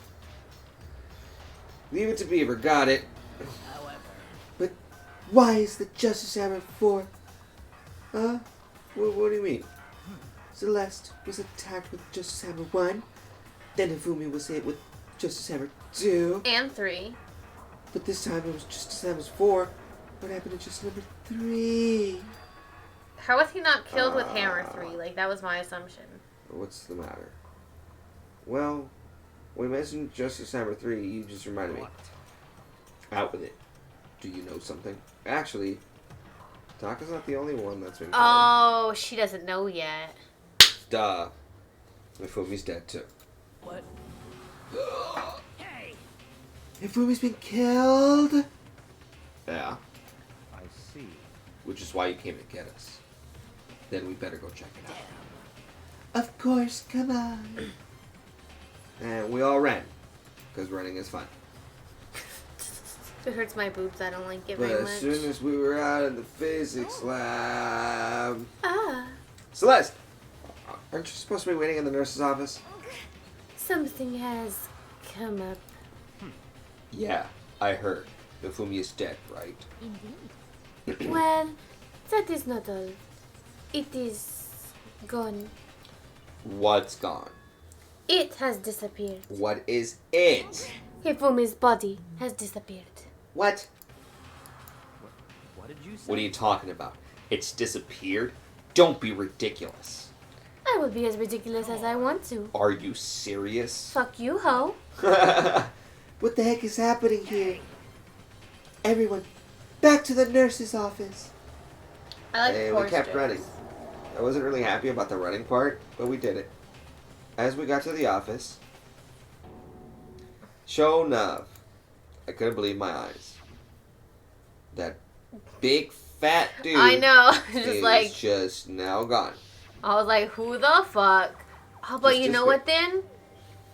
Speaker 1: Leave it to Beaver, got it. But why is the Justice Hammer for? Huh? What do you mean? Celeste was attacked with Justice Hammer 1, then Hifumi was hit with Justice Hammer 2,
Speaker 2: And 3.
Speaker 1: but this time it was Justice Hammer 4. What happened to just number 3?
Speaker 2: How was he not killed with hammer 3? Like, that was my assumption.
Speaker 1: What's the matter? Well, we mentioned Justice Hammer 3. You just reminded me.
Speaker 4: What?
Speaker 1: Out with it. Do you know something? Actually, Taka's not the only one that's been killed.
Speaker 2: Oh, she doesn't know yet.
Speaker 1: Duh. Mifumi's dead too.
Speaker 4: What? Hey!
Speaker 1: Mifumi's been killed? Yeah.
Speaker 4: I see.
Speaker 1: Which is why you came to get us. Then we better go check it out. Of course, come on. And we all ran. Because running is fun.
Speaker 2: It hurts my boobs. I don't like it
Speaker 1: But
Speaker 2: very
Speaker 1: as
Speaker 2: much.
Speaker 1: soon as we were out of the physics lab...
Speaker 2: Ah,
Speaker 1: Celeste! Aren't you supposed to be waiting in the nurse's office?
Speaker 2: something has come up.
Speaker 1: Yeah, I heard. Mifumi is dead, right?
Speaker 3: Indeed.
Speaker 2: Well, that is not all. It is gone.
Speaker 1: What's gone?
Speaker 2: It has disappeared.
Speaker 1: What is it?
Speaker 2: Hifumi's body has disappeared.
Speaker 1: What?
Speaker 4: What did you say?
Speaker 6: What are you talking about? It's disappeared? Don't be ridiculous.
Speaker 2: I will be as ridiculous as I want to.
Speaker 6: Are you serious?
Speaker 2: Fuck you, ho.
Speaker 1: What the heck is happening here? Everyone, back to the nurse's office.
Speaker 2: I like
Speaker 1: And
Speaker 2: horse
Speaker 1: we kept
Speaker 2: jokes.
Speaker 1: running. I wasn't really happy about the running part, but we did it. As we got to the office, sure enough, I couldn't believe my eyes. That big fat dude
Speaker 2: I know.
Speaker 1: is
Speaker 2: Just like,
Speaker 1: just now gone.
Speaker 2: I was like, who the fuck? Oh, but
Speaker 1: It's
Speaker 2: you
Speaker 1: just
Speaker 2: know
Speaker 1: weird.
Speaker 2: what then?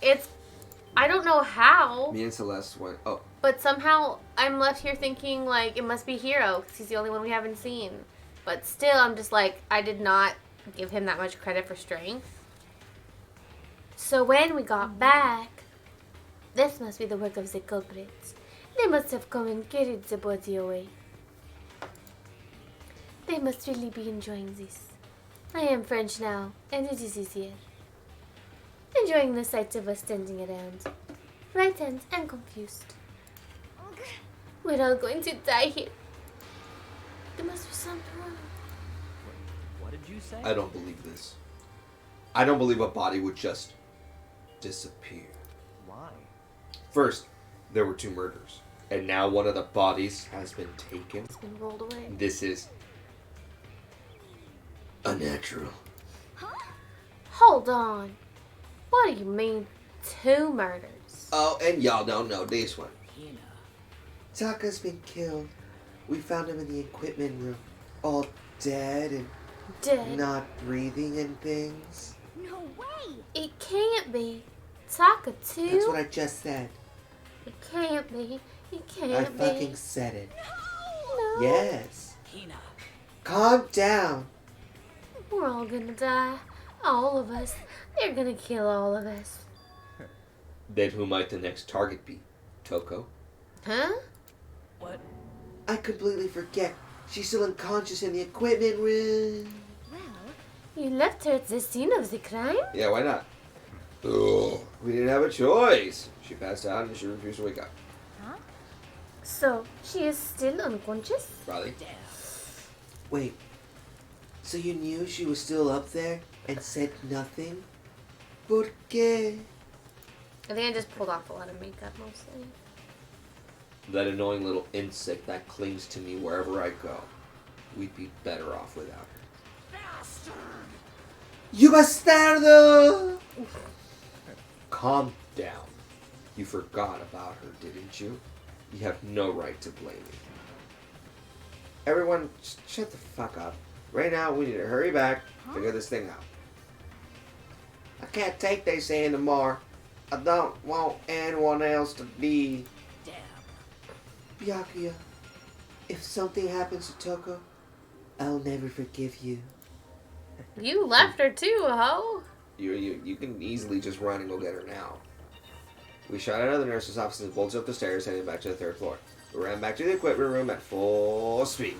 Speaker 2: It's, I don't know how,
Speaker 1: Me and Celeste went, oh,
Speaker 2: but somehow I'm left here thinking like it must be Hero because he's the only one we haven't seen. But still, I'm just like, I did not give him that much credit for strength. So when we got back, this must be the work of the culprits. They must have come and carried the body away. They must really be enjoying this. I am French now, and it is easier. Enjoying the sight of us standing around, frightened and confused. We're all going to die here. There must be something wrong.
Speaker 4: What did you say?
Speaker 6: I don't believe this. I don't believe a body would just disappear.
Speaker 4: Why?
Speaker 6: First, there were 2 murders. And now one of the bodies has been taken.
Speaker 2: It's been rolled away.
Speaker 6: This is unnatural.
Speaker 2: Hold on. What do you mean, 2 murders?
Speaker 1: oh, and y'all don't know this one. Taka's been killed. We found him in the equipment room, all dead and
Speaker 2: Dead?
Speaker 1: not breathing and things.
Speaker 3: No way!
Speaker 2: It can't be. Taka too?
Speaker 1: That's what I just said.
Speaker 2: It can't be. It
Speaker 1: I
Speaker 2: can't be.
Speaker 1: fucking said it.
Speaker 2: No.
Speaker 1: Yes. Calm down.
Speaker 2: We're all gonna die. All of us. They're gonna kill all of us.
Speaker 6: Then who might the next target be? Toko?
Speaker 2: Huh?
Speaker 4: What?
Speaker 1: I completely forget. She's still unconscious in the equipment room.
Speaker 3: Well,
Speaker 2: You left her at the scene of the crime?
Speaker 1: Yeah, why not? Ugh, we didn't have a choice. She passed out and she refused to wake up.
Speaker 2: So, she is still unconscious?
Speaker 1: Probably. Wait. So you knew she was still up there and said nothing? ¿Por qué?
Speaker 2: I think I just pulled off a lot of makeup mostly.
Speaker 6: That annoying little insect that clings to me wherever I go. We'd be better off without her.
Speaker 1: You bastardo!
Speaker 6: Calm down. You forgot about her, didn't you? You have no right to blame me.
Speaker 1: Everyone, shut the fuck up. Right now, we need to hurry back, figure this thing out. I can't take they saying anymore. I don't want anyone else to be. Byakuya, if something happens to Toko, I'll never forgive you.
Speaker 2: You left her too, ho?
Speaker 1: You can easily just run and go get her now. We shot out of the nurse's office and bolted up the stairs, heading back to the 3rd floor. We ran back to the equipment room at full speed.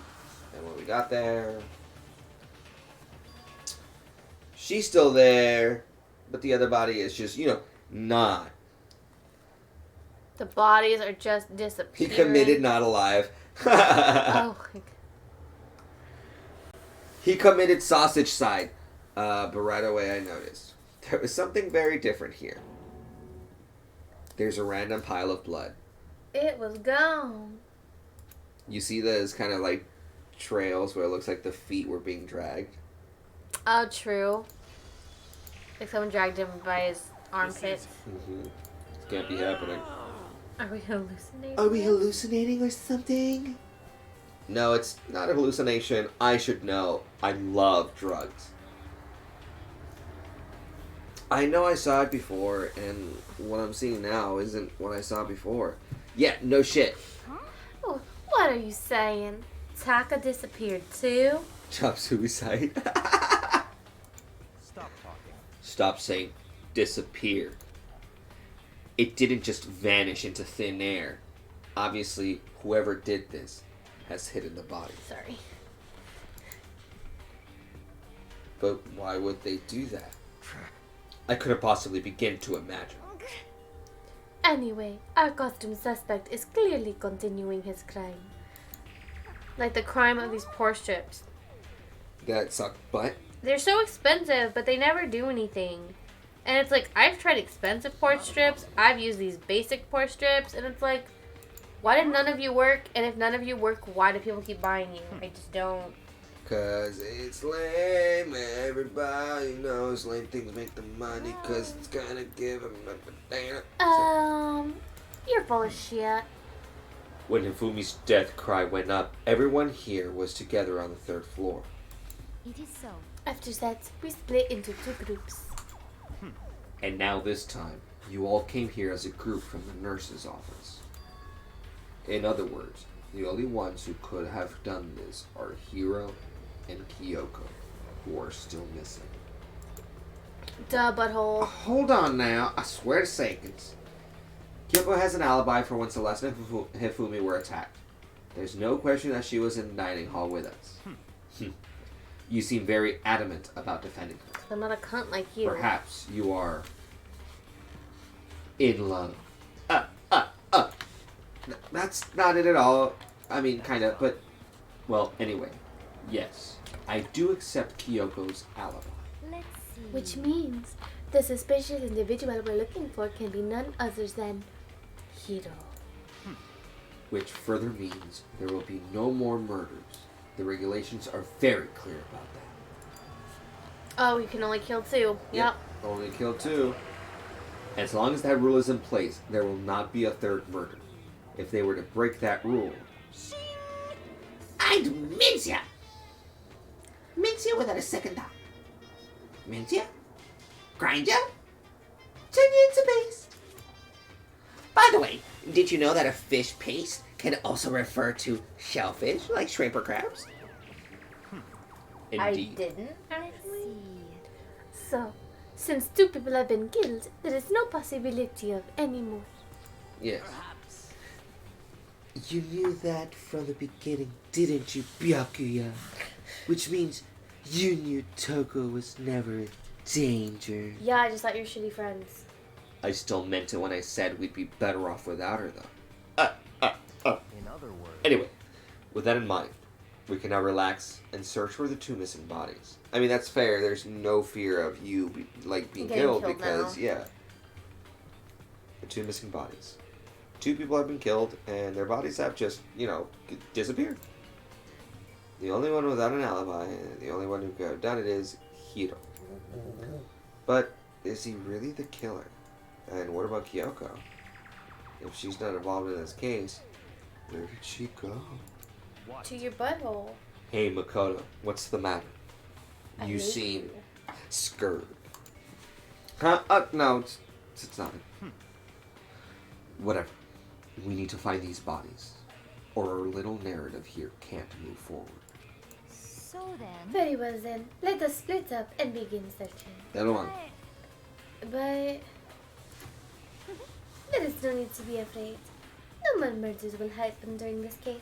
Speaker 1: And when we got there, she's still there, but the other body is just, not.
Speaker 2: The bodies are just
Speaker 1: He
Speaker 2: disappearing.
Speaker 1: committed, not alive.
Speaker 2: Oh,
Speaker 1: He committed sausage side. But right away I noticed there was something very different here. There's a random pile of blood.
Speaker 2: it was gone.
Speaker 1: You see those kind of like trails where it looks like the feet were being dragged.
Speaker 2: Oh, true. Like someone dragged him by his armpits.
Speaker 1: Mm-hmm. It can't be happening.
Speaker 2: Are we hallucinating?
Speaker 1: Are we hallucinating or something? No, it's not a hallucination. I should know. I love drugs. I know I saw it before, and what I'm seeing now isn't what I saw before. Yeah, no shit.
Speaker 2: Oh, what are you saying? Taka disappeared too?
Speaker 1: Job suicide.
Speaker 4: Stop talking.
Speaker 6: Stop saying disappeared. It didn't just vanish into thin air. Obviously, whoever did this has hidden the body.
Speaker 2: Sorry.
Speaker 6: But why would they do that? I couldn't possibly begin to imagine.
Speaker 2: Anyway, our costume suspect is clearly continuing his crime. Like the crime of these pork strips.
Speaker 1: That sucked butt.
Speaker 2: They're so expensive, but they never do anything. And it's like, I've tried expensive pork strips, I've used these basic pork strips, and it's like, why did none of you work? And if none of you work, why do people keep buying you? I just don't.
Speaker 1: Cause it's lame, everybody knows lame things make the money, cause it's gonna give them a banana.
Speaker 2: You're full of shit.
Speaker 6: When Hifumi's death cry went up, everyone here was together on the third floor.
Speaker 3: It is so.
Speaker 2: After that, we split into two groups.
Speaker 6: And now this time, you all came here as a group from the nurse's office. In other words, the only ones who could have done this are Hiro and Kyoko, who are still missing.
Speaker 2: Duh, butthole.
Speaker 1: Hold on now, I swear to seconds. Kyoko has an alibi for when Celeste and Hifumi were attacked. There's no question that she was in the dining hall with us. You seem very adamant about defending her.
Speaker 2: I'm not a cunt like you.
Speaker 1: Perhaps you are in love. That's not it at all. I mean, kind of, but...
Speaker 6: Well, anyway, yes, I do accept Kyoko's alibi.
Speaker 3: Let's see.
Speaker 2: Which means the suspicious individual we're looking for can be none other than Hiro.
Speaker 6: Which further means there will be no more murders. The regulations are very clear about that.
Speaker 2: Oh, you can only kill two. Yep.
Speaker 1: Only kill two.
Speaker 6: As long as that rule is in place, there will not be a third murder. If they were to break that rule,
Speaker 5: I'd mince ya! Mince ya without a second thought. Mince ya? Grind ya? Turn you into paste. By the way, did you know that a fish paste can also refer to shellfish, like shrimp or crabs?
Speaker 6: indeed.
Speaker 2: didn't.
Speaker 3: Let's see.
Speaker 2: So, since two people have been killed, there is no possibility of any more.
Speaker 1: Yes.
Speaker 5: You knew that from the beginning, didn't you, Byakuya? Which means you knew Toko was never in danger.
Speaker 2: Yeah, I just thought you were shitty friends.
Speaker 6: I still meant it when I said we'd be better off without her, though.
Speaker 4: In other words,
Speaker 6: Anyway, with that in mind, we can now relax and search for the two missing bodies.
Speaker 1: I mean, that's fair. There's no fear of you, being
Speaker 2: Getting
Speaker 1: killed
Speaker 2: killed
Speaker 1: because,
Speaker 2: now.
Speaker 1: yeah. The two missing bodies. Two people have been killed, and their bodies have just, disappeared. The only one without an alibi, and the only one who could have done it is Hiro. But is he really the killer? And what about Kyoko? If she's not involved in this case, where did she go?
Speaker 4: what?
Speaker 2: To your butthole.
Speaker 6: Hey, Makoto, what's the matter?
Speaker 2: I
Speaker 1: You
Speaker 2: hate
Speaker 1: seem
Speaker 2: you.
Speaker 1: scared. Huh? No, it's nothing.
Speaker 6: Whatever. We need to find these bodies, or our little narrative here can't move forward.
Speaker 3: So then.
Speaker 2: Very well then. Let us split up and begin searching.
Speaker 1: That one.
Speaker 2: But there is no need to be afraid. No more murders will happen during this case.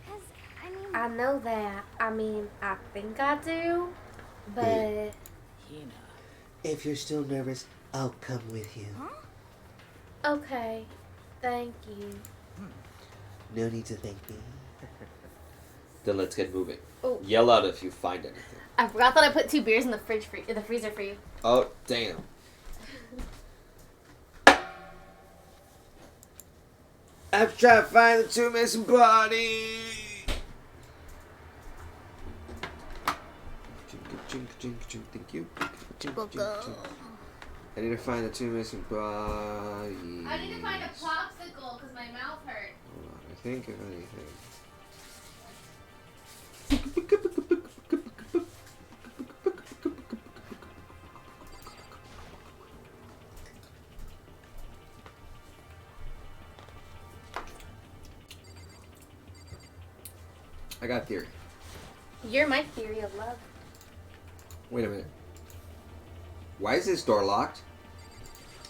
Speaker 3: Cause, I mean.
Speaker 2: I know that. I think I do. But
Speaker 5: If you're still nervous, I'll come with you.
Speaker 2: okay. Thank you.
Speaker 1: No need to thank me.
Speaker 6: Then let's get moving.
Speaker 2: Oh.
Speaker 6: Yell out if you find anything.
Speaker 2: I forgot that I put 2 beers in the freezer for you.
Speaker 6: Oh, damn.
Speaker 1: I'm trying to find the 2 missing bodies. Thank you. I need to find the 2 missing bodies.
Speaker 2: I need to find a popsicle because my mouth hurts.
Speaker 1: Hold on, I think of anything. I got a theory.
Speaker 2: You're my theory of love.
Speaker 1: Wait a minute. Why is this door locked?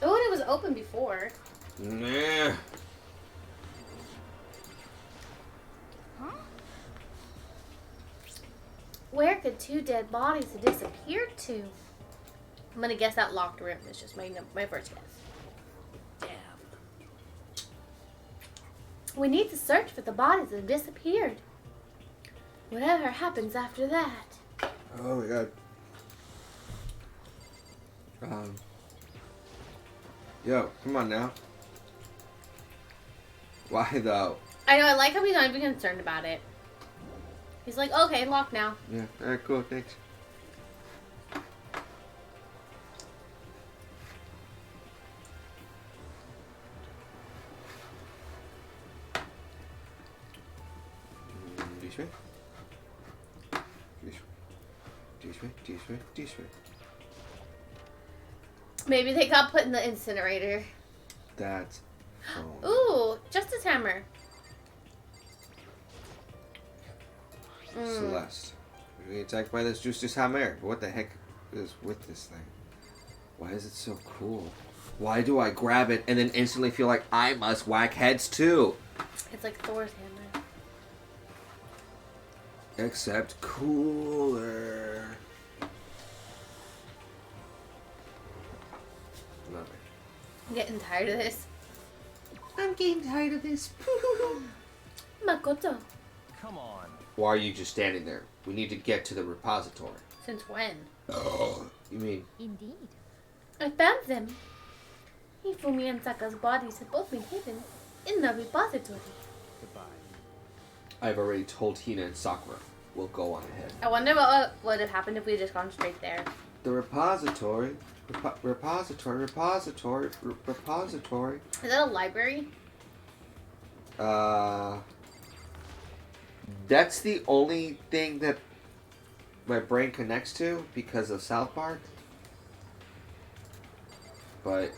Speaker 2: Oh, and it was open before.
Speaker 1: Nah.
Speaker 2: Where could 2 dead bodies have disappeared to? I'm gonna guess that locked room. It's just my first guess. Damn. We need to search for the bodies that have disappeared. Whatever happens after that.
Speaker 1: Oh my god. Yo, come on now. Why though?
Speaker 2: I know, I like how he's not even concerned about it. He's like, okay, locked now.
Speaker 1: Yeah, alright, cool, thanks. This way. This way.
Speaker 2: Maybe they got put in the incinerator.
Speaker 1: That's phone.
Speaker 2: Ooh, Justice Hammer.
Speaker 1: Celeste. We're being attacked by this Justice Hammer. What the heck is with this thing? Why is it so cool? Why do I grab it and then instantly feel like I must whack heads too?
Speaker 2: It's like Thor's hammer.
Speaker 1: Except cooler. Love it.
Speaker 2: I'm getting tired of this.
Speaker 1: I'm getting tired of this.
Speaker 2: Makoto.
Speaker 4: Come on.
Speaker 6: Why are you just standing there? We need to get to the repository.
Speaker 2: Since when?
Speaker 1: You mean
Speaker 3: Indeed.
Speaker 2: I found them. Hifumi and Saka's bodies have both been hidden in the repository.
Speaker 4: Goodbye.
Speaker 6: I've already told Hina and Sakura. We'll go on ahead.
Speaker 2: I wonder what would have happened if we had just gone straight there.
Speaker 1: the repository? Repository.
Speaker 2: Is that a library?
Speaker 1: That's the only thing that my brain connects to because of South Park. But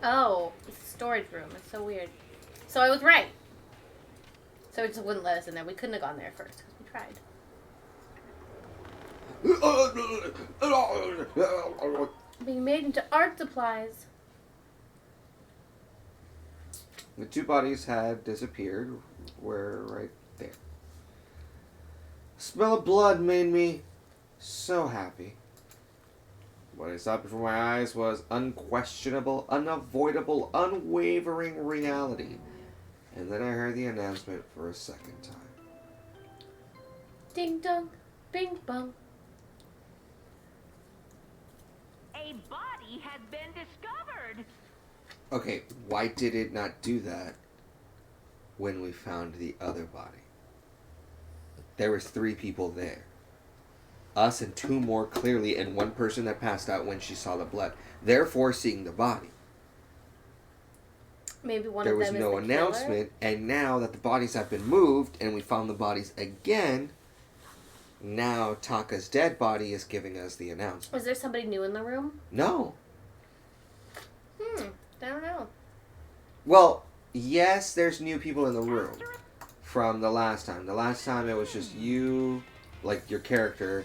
Speaker 2: Oh, it's a storage room. It's so weird. So I was right. So it just wouldn't let us in there. We couldn't have gone there first because we tried. Being made into art supplies.
Speaker 1: the two bodies had disappeared. Were right there. Smell of blood made me so happy. What I saw before my eyes was unquestionable, unavoidable, unwavering reality. And then I heard the announcement for a second time.
Speaker 2: Ding dong, bing bong.
Speaker 7: A body has been discovered.
Speaker 1: Okay, why did it not do that when we found the other body? There was 3 people there. Us and 2 more clearly, and 1 person that passed out when she saw the blood. Therefore, seeing the body.
Speaker 2: Maybe one
Speaker 1: There
Speaker 2: of
Speaker 1: was
Speaker 2: them
Speaker 1: no
Speaker 2: is the killer?
Speaker 1: announcement, and now that the bodies have been moved and we found the bodies again, now Taka's dead body is giving us the announcement.
Speaker 2: Was there somebody new in the room?
Speaker 1: No.
Speaker 2: I don't know.
Speaker 1: Well, yes, there's new people in the room from the last time. The last time it was just you, like your character,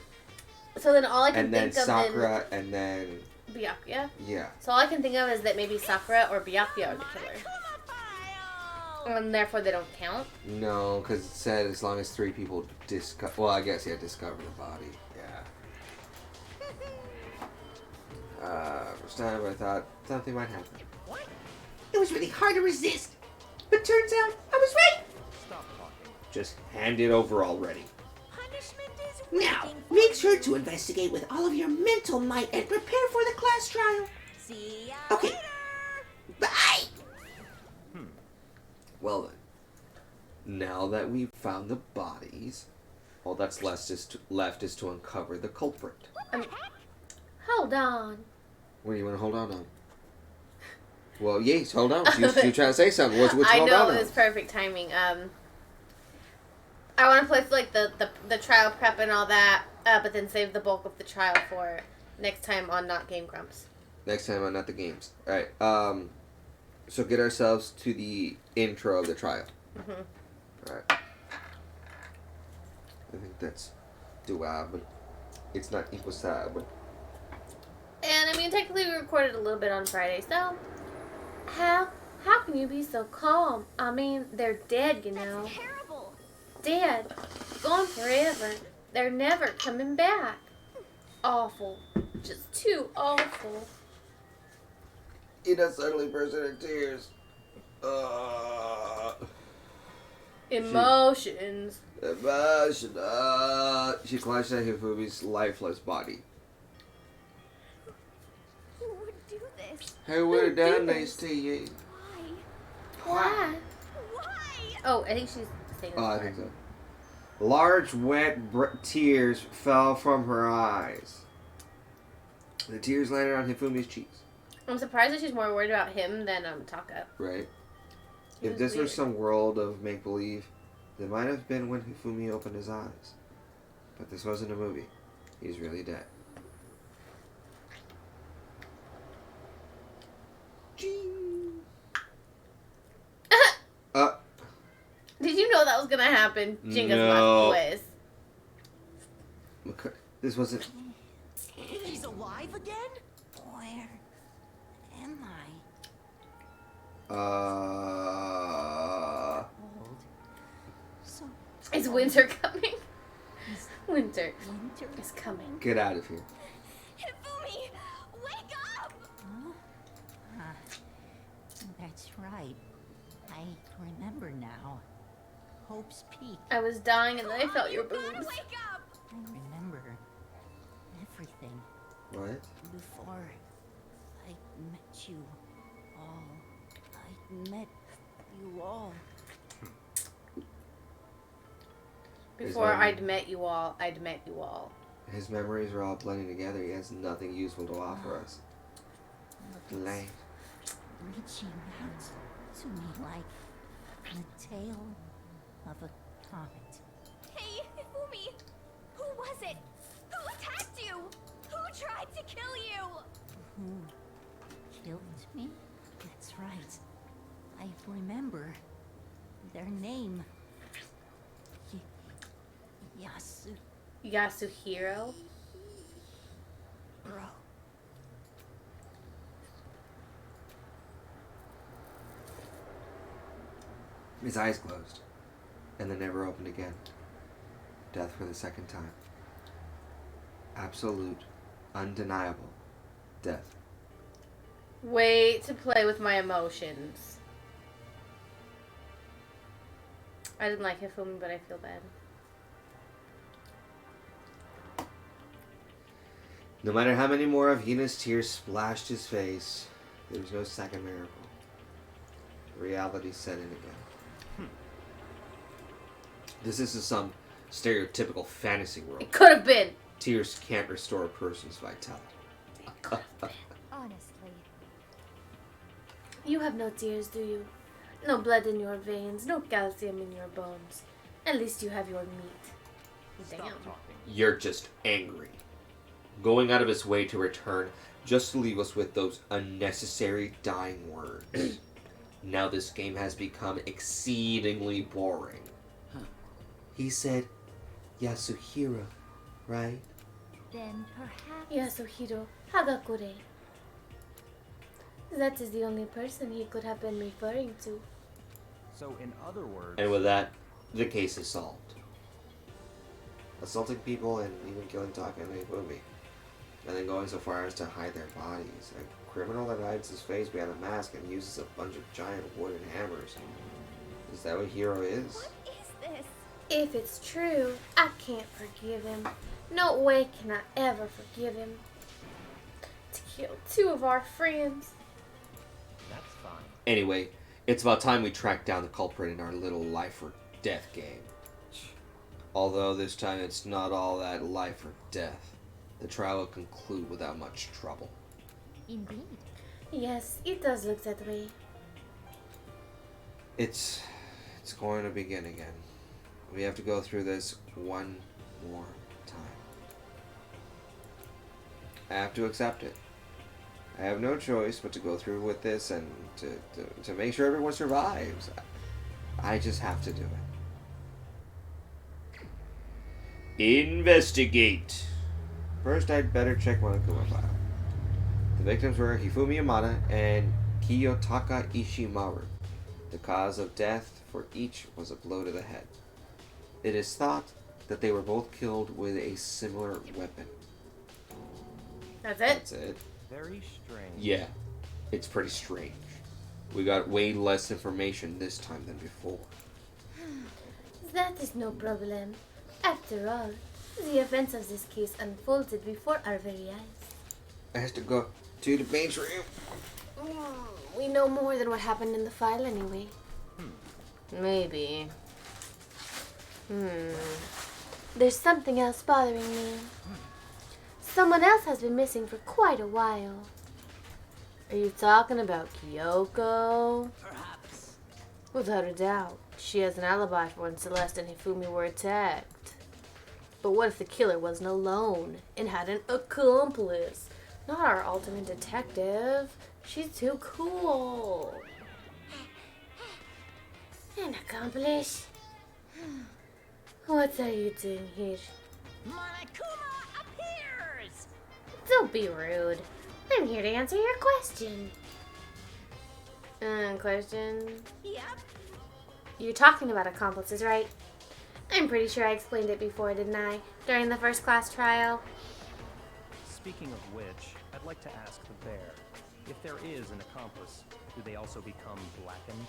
Speaker 2: So then all I can
Speaker 1: and then
Speaker 2: think of
Speaker 1: Sakura, and then
Speaker 2: is Byakuya.
Speaker 1: yeah.
Speaker 2: So all I can think of is that maybe Sakura or Byakuya are the killer. And therefore they don't count.
Speaker 1: No, because it said as long as 3 people discover. Well, I guess discover the body. Yeah. First time I thought something might happen.
Speaker 5: It was really hard to resist. But turns out I was right.
Speaker 4: Stop talking.
Speaker 6: Just hand it over already.
Speaker 3: Punishment is
Speaker 5: Now,
Speaker 3: waiting for
Speaker 5: make sure
Speaker 3: you.
Speaker 5: to investigate with all of your mental might and prepare for the class trial.
Speaker 3: See ya
Speaker 5: Okay.
Speaker 3: later.
Speaker 5: Bye!
Speaker 6: Well then, now that we've found the bodies, all that's left is to uncover the culprit.
Speaker 2: Hold on.
Speaker 6: What do you want to hold on? Well, yes, hold on. You trying to say something? What's
Speaker 2: I
Speaker 6: hold
Speaker 2: know
Speaker 6: on?
Speaker 2: it was perfect timing. I want to play like the trial prep and all that, but then save the bulk of the trial for next time on Not Game Grumps.
Speaker 6: Next time on Not the Games. All right. So get ourselves to the intro of the trial.
Speaker 2: Mm-hmm.
Speaker 6: All right. I think that's doable. It's not impossible.
Speaker 2: And I mean, technically, we recorded a little bit on Friday, so how can you be so calm? I mean, they're dead, you know.
Speaker 3: That's terrible.
Speaker 2: Dead, gone forever. They're never coming back. Awful, just too awful.
Speaker 6: Ina suddenly burst into tears.
Speaker 2: Emotions.
Speaker 6: She clutched at Hifumi's lifeless body.
Speaker 3: Who would do this?
Speaker 6: Who would have done
Speaker 2: did
Speaker 6: this to you?
Speaker 3: Why?
Speaker 2: Why?
Speaker 3: Why?
Speaker 2: Oh, I think she's saying this
Speaker 6: Oh, I
Speaker 2: part.
Speaker 6: think so. Large, wet tears fell from her eyes. The tears landed on Hifumi's cheeks.
Speaker 2: I'm surprised that she's more worried about him than Taka.
Speaker 6: Right?
Speaker 2: It
Speaker 6: If
Speaker 2: was
Speaker 6: this were
Speaker 2: weird.
Speaker 6: some world of make-believe, it might have been when Hifumi opened his eyes. But this wasn't a movie. He's really dead. Ching.
Speaker 2: Did you know that was gonna happen? Jinga's
Speaker 6: No.
Speaker 2: quiz.
Speaker 6: This wasn't...
Speaker 4: He's alive again?
Speaker 3: Where am I? Old. So
Speaker 2: Is winter coming? Winter
Speaker 3: winter.
Speaker 2: is coming.
Speaker 6: Get out of here.
Speaker 3: Hifumi, wake up! That's right. I remember now. Hope's Peak.
Speaker 2: I was dying and then I felt your
Speaker 3: You gotta
Speaker 2: boobs.
Speaker 3: wake up! I remember everything
Speaker 6: What?
Speaker 3: before I met you all. I met you all.
Speaker 2: Before
Speaker 6: Is that-
Speaker 2: I'd met you all, I'd met you all.
Speaker 6: His memories are all blending together. He has nothing useful to offer us.
Speaker 3: Look,
Speaker 6: Life.
Speaker 3: it's reaching out to me like the tail of a comet. Hey, Hifumi! Who was it? Who attacked you? Who tried to kill you? Who killed me? That's right. I remember their name.
Speaker 2: Yasuhiro?
Speaker 3: Bro.
Speaker 6: His eyes closed, and then never opened again. Death for the second time. Absolute, undeniable death.
Speaker 2: Wait to play with my emotions. I didn't like Hifumi, but I feel bad.
Speaker 6: No matter how many more of Hina's tears splashed his face, there was no second miracle. Reality set in again. This isn't some stereotypical fantasy world.
Speaker 2: It could have been.
Speaker 6: Tears can't restore a person's vitality.
Speaker 3: Honestly.
Speaker 2: You have no tears, do you? No blood in your veins, no calcium in your bones. At least you have your meat.
Speaker 4: Stop
Speaker 2: Damn.
Speaker 4: talking.
Speaker 6: You're just angry. Going out of his way to return just to leave us with those unnecessary dying words. Now this game has become exceedingly boring. He said, Yasuhiro, right?
Speaker 3: Then perhaps.
Speaker 2: Yasuhiro Hagakure. That is the only person he could have been referring to.
Speaker 4: So, in other words,
Speaker 6: And with that, the case is solved. Assaulting people and even killing Taka and Ifumi.
Speaker 1: and then going so far as to hide their bodies. A criminal that hides his face behind a mask and uses a bunch of giant wooden hammers. Is that what Hero is?
Speaker 3: What is this?
Speaker 2: If it's true, I can't forgive him. No way can I ever forgive him. To kill 2 of our friends.
Speaker 4: That's fine.
Speaker 6: Anyway, it's about time we track down the culprit in our little life or death game. Although this time it's not all that life or death. The trial will conclude without much trouble.
Speaker 3: Indeed.
Speaker 2: Yes, it does look that way.
Speaker 1: It's going to begin again. We have to go through this one more time. I have to accept it. I have no choice but to go through with this and to make sure everyone survives. I just have to do it.
Speaker 6: Investigate.
Speaker 1: First, I'd better check Monokuma file. The victims were Hifumi Yamada and Kiyotaka Ishimaru. The cause of death for each was a blow to the head. It is thought that they were both killed with a similar weapon.
Speaker 2: That's it?
Speaker 1: That's it.
Speaker 4: Very strange.
Speaker 6: Yeah, it's pretty strange. We got way less information this time than before.
Speaker 2: That is no problem. After all, the events of this case unfolded before our very eyes.
Speaker 1: I have to go to the bench room.
Speaker 2: We know more than what happened in the file anyway. Maybe. There's something else bothering me. Someone else has been missing for quite a while. Are you talking about Kyoko?
Speaker 7: Perhaps.
Speaker 2: Without a doubt. She has an alibi for when Celeste and Hifumi were attacked. But what if the killer wasn't alone and had an accomplice? Not our ultimate detective. She's too cool. An accomplice? What are you doing here?
Speaker 7: Monokuma appears!
Speaker 2: Don't be rude. I'm here to answer your question. Question?
Speaker 7: Yep.
Speaker 2: You're talking about accomplices, right? I'm pretty sure I explained it before, didn't I? During the first class trial.
Speaker 4: Speaking of which, I'd like to ask the bear, if there is an accomplice, do they also become blackened?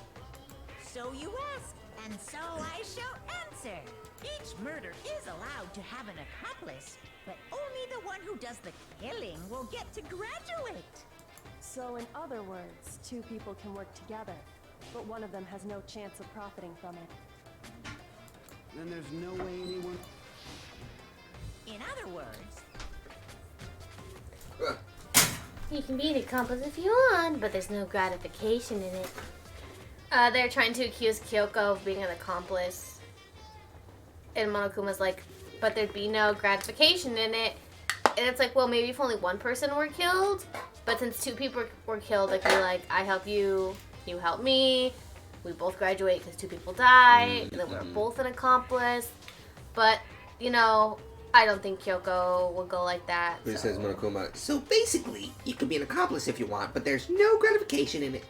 Speaker 3: So you ask, and so I shall answer. Each murder is allowed to have an accomplice, but only the one who does the killing will get to graduate.
Speaker 8: So in other words, 2 people can work together, but one of them has no chance of profiting from it.
Speaker 9: Then there's no way anyone...
Speaker 3: In other words,
Speaker 2: You can be an accomplice if you want, but there's no gratification in it. They're trying to accuse Kyoko of being an accomplice. And Monokuma's like, but there'd be no gratification in it. And it's like, well, maybe if only one person were killed. But since 2 people were killed, it could be like, I help you, you help me. We both graduate because 2 people die. And then we're both an accomplice. But, you know, I don't think Kyoko will go like that.
Speaker 1: But it
Speaker 2: so-
Speaker 1: says Monokuma.
Speaker 5: So basically, you can be an accomplice if you want, but there's no gratification in it.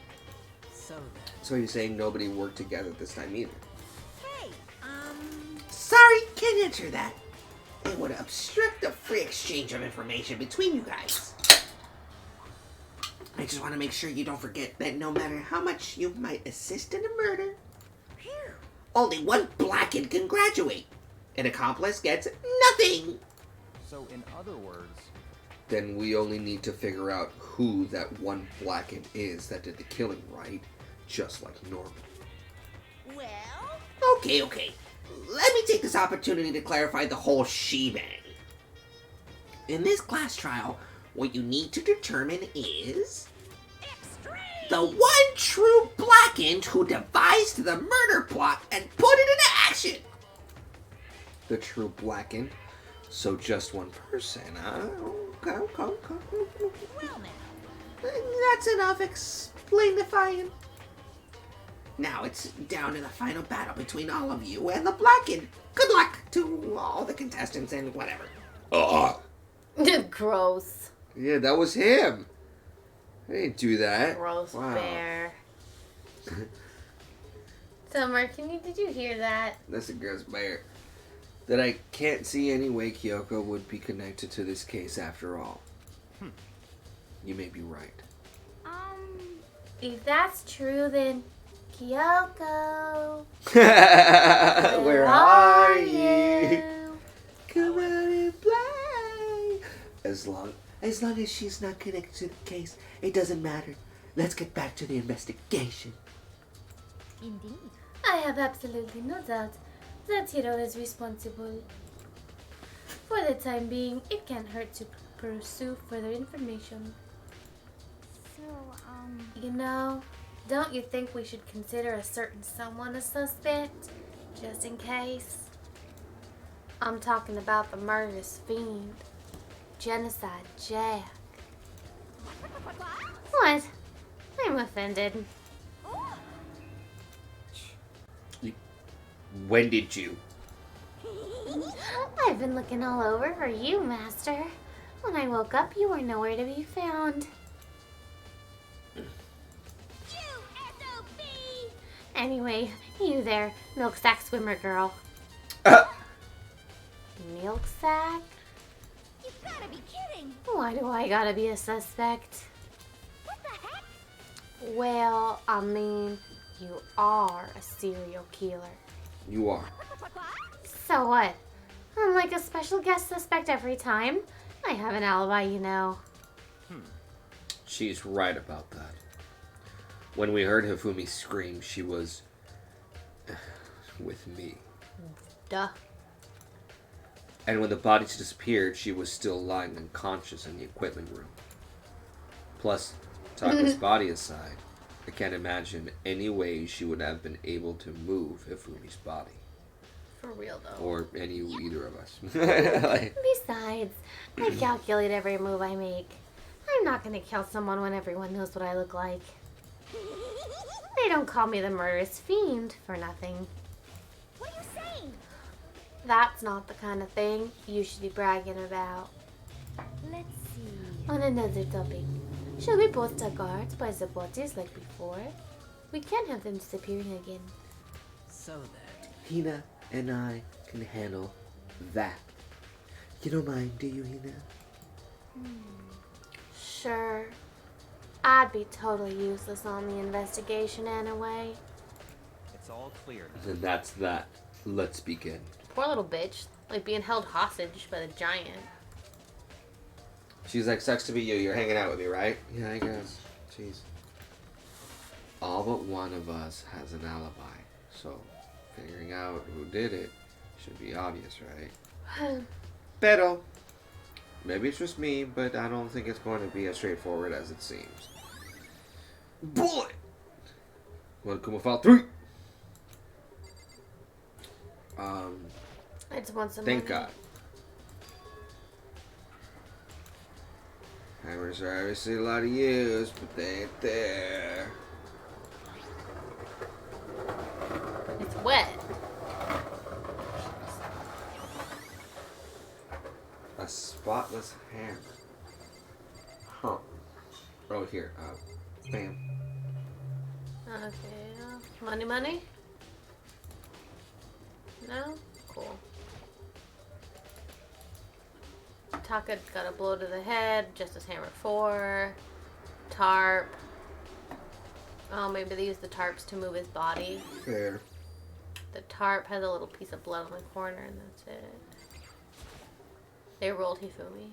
Speaker 7: So then.
Speaker 1: So you're saying nobody worked together this time either?
Speaker 3: hey,
Speaker 5: Sorry, can't answer that. It would obstruct the free exchange of information between you guys. I just want to make sure you don't forget that no matter how much you might assist in a murder, only one blackened can graduate. An accomplice gets nothing.
Speaker 4: So in other words,
Speaker 6: Then we only need to figure out who that one blackened is that did the killing, right? Just like normal.
Speaker 3: well,
Speaker 5: Okay. Let me take this opportunity to clarify the whole shebang. In this class trial, what you need to determine is
Speaker 3: extreme!
Speaker 5: the one true blackened who devised the murder plot and put it into action.
Speaker 6: The true blackened. So just one person, huh?
Speaker 5: Okay.
Speaker 3: Well now,
Speaker 5: That's enough explainifying. Now it's down to the final battle between all of you and the blackened. Good luck to all the contestants and whatever.
Speaker 2: Gross.
Speaker 6: Yeah, that was him. I didn't do that.
Speaker 2: Gross
Speaker 6: Wow.
Speaker 2: bear. Summer, did you hear that?
Speaker 1: That's a gross bear. That I can't see any way Kyoko would be connected to this case after all.
Speaker 6: You may be right.
Speaker 2: If that's true, then Kyoko,
Speaker 6: Where are you? Come out and play. As long as she's not connected to the case, it doesn't matter. Let's get back to the investigation.
Speaker 3: Indeed.
Speaker 2: I have absolutely no doubt that Hiro is responsible. For the time being, it can't hurt to pursue further information.
Speaker 3: So,
Speaker 2: You know, don't you think we should consider a certain someone a suspect? Just in case. I'm talking about the murderous fiend. Genocide Jack. What? I'm offended.
Speaker 6: When did you?
Speaker 2: I've been looking all over for you, Master. When I woke up, you were nowhere to be found. Anyway, you there, milk sack swimmer girl. Milk sack?
Speaker 3: You gotta be kidding!
Speaker 2: Why do I gotta be a suspect?
Speaker 3: What the heck?
Speaker 2: Well, I mean, you are a serial killer.
Speaker 6: You are.
Speaker 2: So what? I'm like a special guest suspect every time. I have an alibi, you know.
Speaker 6: She's right about that. When we heard Hifumi scream, she was with me.
Speaker 2: Duh.
Speaker 6: And when the bodies disappeared, she was still lying unconscious in the equipment room. Plus, Taka's body aside, I can't imagine any way she would have been able to move Hifumi's body.
Speaker 2: For real, though.
Speaker 6: Or either of us.
Speaker 2: Besides, I calculate every move I make. I'm not gonna kill someone when everyone knows what I look like. They don't call me the murderous fiend for nothing.
Speaker 3: What are you saying?
Speaker 2: That's not the kind of thing you should be bragging about.
Speaker 3: Let's see.
Speaker 2: On another topic, shall we both take guards by the bodies like before? We can't have them disappearing again.
Speaker 9: So then.
Speaker 6: Hina and I can handle that. You don't mind, do you, Hina?
Speaker 2: Sure. I'd be totally useless on the investigation anyway.
Speaker 4: It's all clear.
Speaker 6: And that's that. Let's begin.
Speaker 2: Poor little bitch. Like being held hostage by the giant.
Speaker 1: She's like, sucks to be you. You're hanging out with me, right?
Speaker 6: Yeah, I guess. Jeez. All but one of us has an alibi. So, figuring out who did it should be obvious, right? Pero. Maybe it's just me, but I don't think it's going to be as straightforward as it seems. Bullet! One Kuma file 3!
Speaker 2: I just want some
Speaker 6: Thank
Speaker 2: money.
Speaker 6: God. Hammers are obviously a lot of use, but they ain't there.
Speaker 2: It's wet.
Speaker 6: A spotless hammer. Huh. Oh, here. Bam.
Speaker 2: Okay. Money? No? Cool. Taka got a blow to the head. Justice Hammer 4. Tarp. Oh, maybe they used the tarps to move his body.
Speaker 6: Fair.
Speaker 2: The tarp has a little piece of blood on the corner, and that's it. They rolled Hifumi.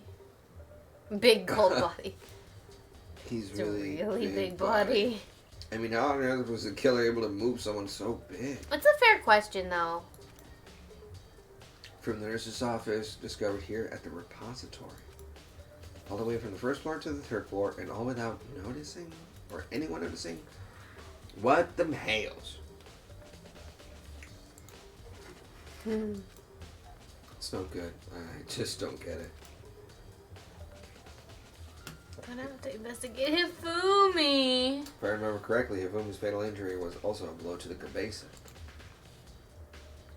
Speaker 2: Big cold body.
Speaker 1: He's
Speaker 2: It's a
Speaker 1: really
Speaker 2: big body.
Speaker 1: I mean, how on earth was the killer able to move someone so big?
Speaker 2: It's a fair question, though.
Speaker 1: From the nurse's office, discovered here at the repository. All the way from the first floor to the third floor, and all without noticing, or anyone noticing. What the hails? It's no good. I just don't get it.
Speaker 2: I'm gonna have to investigate Hifumi.
Speaker 1: If I remember correctly, Hifumi's fatal injury was also a blow to the cabeza.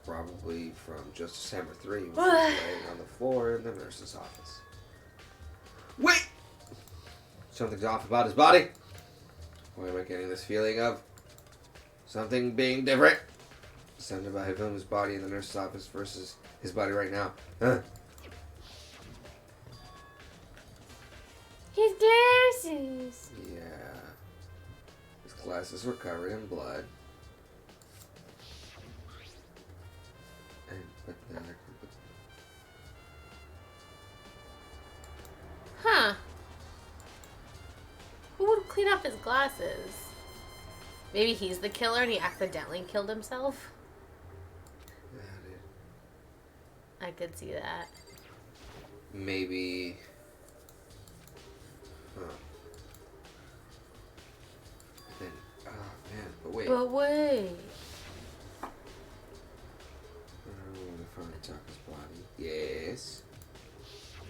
Speaker 1: Probably from Justice Hammer 3, which was laying on the floor in the nurse's office. Wait! Something's off about his body. Why am I getting this feeling of something being different? Something about Hifumi's body in the nurse's office versus his body right now. Huh? Glasses were covered in blood. And pathetic.
Speaker 2: Huh. Who would clean up his glasses? Maybe he's the killer and he accidentally killed himself?
Speaker 1: Yeah, dude.
Speaker 2: I could see that.
Speaker 1: Maybe. Huh. Then, oh man, but wait.
Speaker 2: But wait.
Speaker 1: Tucker's body. Yes.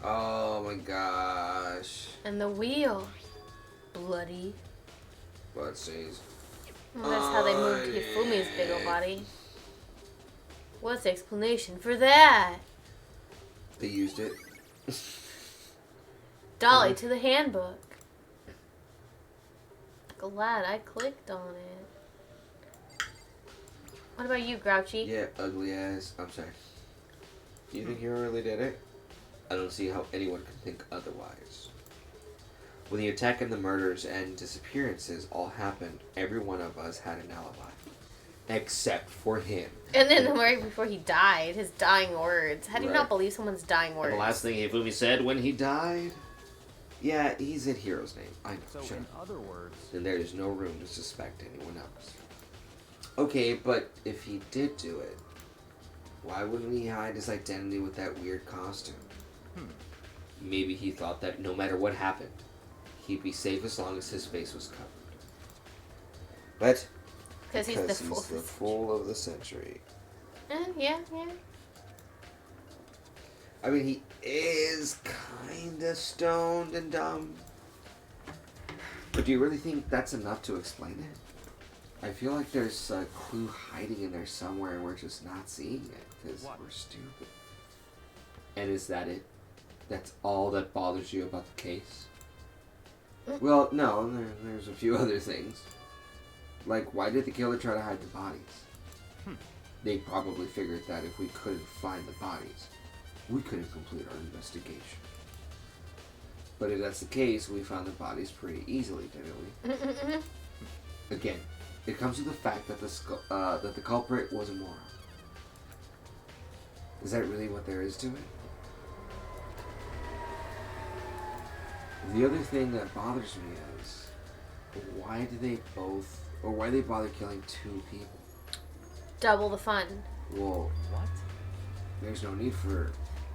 Speaker 1: Oh my gosh.
Speaker 2: And the wheel. Bloody.
Speaker 1: Blood stains.
Speaker 2: Well, that's how they moved Hifumi's big ol' body. What's the explanation for that?
Speaker 1: They used it.
Speaker 2: Dolly to the handbook. Glad I clicked on it. What about you, Grouchy?
Speaker 1: Yeah, ugly ass. I'm sorry. Do you think he really did it? I don't see how anyone can think otherwise. When the attack and the murders and disappearances all happened, every one of us had an alibi. Except for him.
Speaker 2: And then right before he died, his dying words. How do you not believe someone's dying words?
Speaker 1: And the last thing Hifumi said when he died? Yeah, he said Hero's name. I know.
Speaker 4: So in other words...
Speaker 1: Then there is no room to suspect anyone else. Okay, but if he did do it, why wouldn't he hide his identity with that weird costume? Maybe he thought that no matter what happened, he'd be safe as long as his face was covered. But
Speaker 2: because he's the
Speaker 1: fool of the century.
Speaker 2: Yeah.
Speaker 1: I mean, he is kinda stoned and dumb. But do you really think that's enough to explain it? I feel like there's a clue hiding in there somewhere and we're just not seeing it because we're stupid. And is that it? That's all that bothers you about the case? Well, no, there's a few other things. Like, why did the killer try to hide the bodies? They probably figured that if we couldn't find the bodies, we couldn't complete our investigation. But if that's the case, we found the bodies pretty easily, didn't we? Again, it comes to the fact that the culprit was a moron. Is that really what there is to it? The other thing that bothers me is why they bother killing two people?
Speaker 2: Double the fun.
Speaker 1: Well,
Speaker 4: What?
Speaker 1: there's no need for...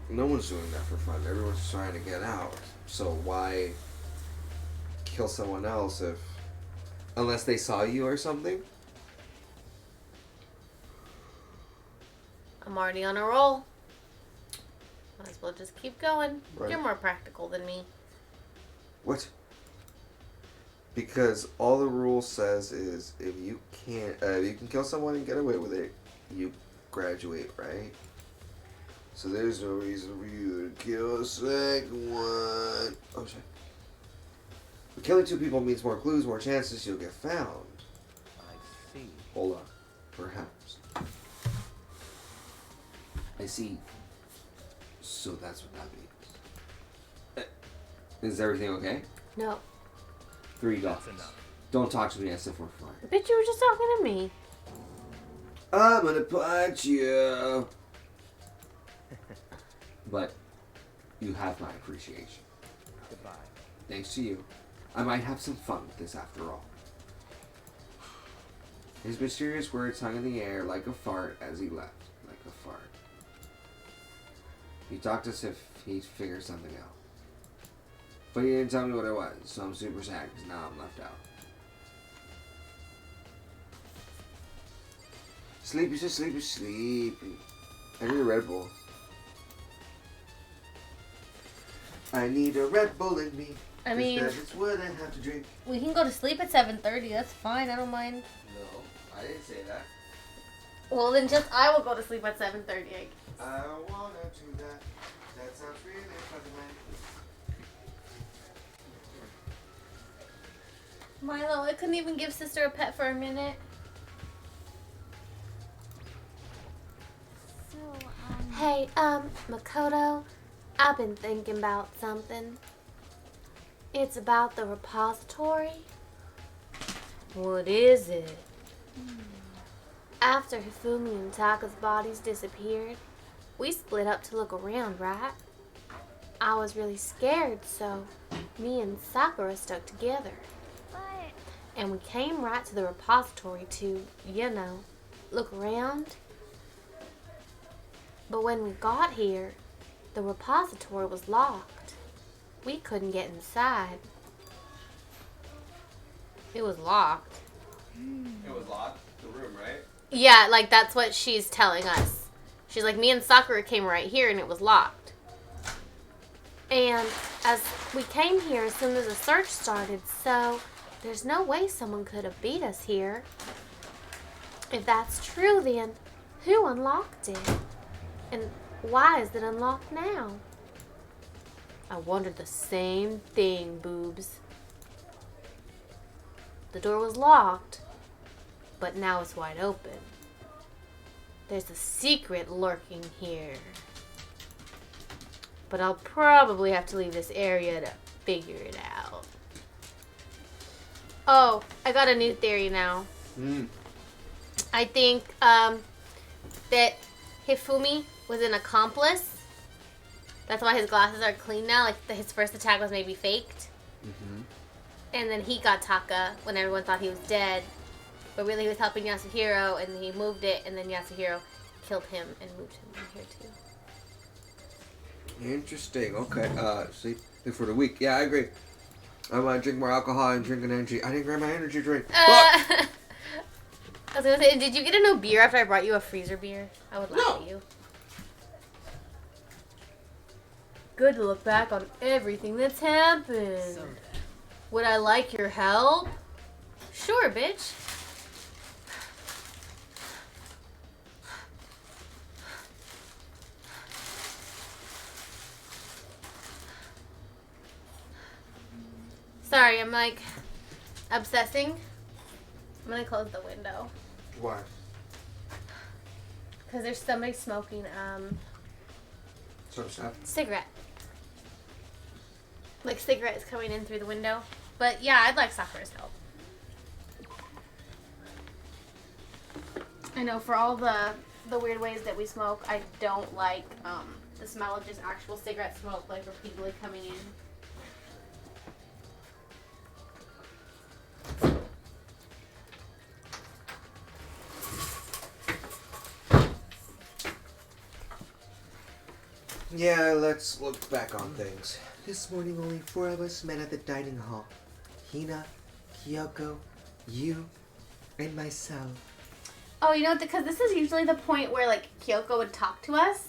Speaker 1: No one's doing that for fun. Everyone's trying to get out. So why kill someone else if... Unless they saw you or something?
Speaker 2: I'm already on a roll. Might as well just keep going.
Speaker 1: Right.
Speaker 2: You're more practical than me.
Speaker 1: What? Because all the rule says is if you can kill someone and get away with it, you graduate, right? So there's no reason for you to kill a second one. Oh shit. But killing two people means more clues, more chances you'll get found.
Speaker 4: I see.
Speaker 1: Hold on. Perhaps. I see. So that's what that means. Is everything okay?
Speaker 2: No.
Speaker 1: $3.
Speaker 4: That's enough.
Speaker 1: Don't talk to me as if we're fine.
Speaker 2: Bitch, you were just talking to me.
Speaker 1: I'm gonna punch you. But you have my appreciation.
Speaker 4: Goodbye.
Speaker 1: Thanks to you, I might have some fun with this after all. His mysterious words hung in the air like a fart as he left. Like a fart. He talked as if he'd figured something out. But he didn't tell me what it was, so I'm super sad because now I'm left out. Sleepy, so sleepy, sleepy. I need a Red Bull. I need a Red Bull in me.
Speaker 2: I mean,
Speaker 1: that is what I have to drink.
Speaker 2: we can go to sleep at 7:30. That's fine. I don't mind.
Speaker 1: No, I didn't say that.
Speaker 2: Well, then I will go to sleep at 7:30.
Speaker 1: I wanna do that. That sounds really fun, man.
Speaker 2: Milo, I couldn't even give sister a pet for a minute.
Speaker 3: So,
Speaker 2: Hey, Makoto, I've been thinking about something. It's about the repository. What is it? After Hifumi and Taka's bodies disappeared, we split up to look around, right? I was really scared, so me and Sakura stuck together.
Speaker 3: But
Speaker 2: And we came right to the repository to, look around. But when we got here, the repository was locked. We couldn't get inside. It was locked.
Speaker 1: It was locked. The room, right?
Speaker 2: Yeah, like that's what she's telling us. She's like, me and Sakura came right here and it was locked. And as we came here as soon as the search started, so there's no way someone could have beat us here. If that's true, then who unlocked it? And why is it unlocked now? I wondered the same thing, boobs. The door was locked, but now it's wide open. There's a secret lurking here. But I'll probably have to leave this area to figure it out. Oh, I got a new theory now. I think that Hifumi was an accomplice. That's why his glasses are clean now. Like his first attack was maybe faked. And then he got Taka when everyone thought he was dead. But really he was helping Yasuhiro and he moved it and then Yasuhiro killed him and moved him in here too.
Speaker 1: Interesting. Okay. Sleep for the week. Yeah, I agree. I want to drink more alcohol and drink an energy. I didn't grab my energy drink.
Speaker 2: I was gonna say, did you get a no beer after I brought you a freezer beer? I would laugh at you. Good to look back on everything that's happened.
Speaker 9: So then.
Speaker 2: Would I like your help? Sure, bitch. Sorry, I'm like obsessing. I'm gonna close the window.
Speaker 1: Why?
Speaker 2: Because there's somebody smoking
Speaker 1: Some stuff.
Speaker 2: cigarette. Like cigarettes coming in through the window. But yeah, I'd like Sakura's help. I know for all the weird ways that we smoke, I don't like the smell of just actual cigarette smoke like repeatedly coming in.
Speaker 1: Yeah, let's look back on things. This morning, only 4 of us met at the dining hall. Hina, Kyoko, you, and myself.
Speaker 2: Oh, you know, because this is usually the point where, like, Kyoko would talk to us.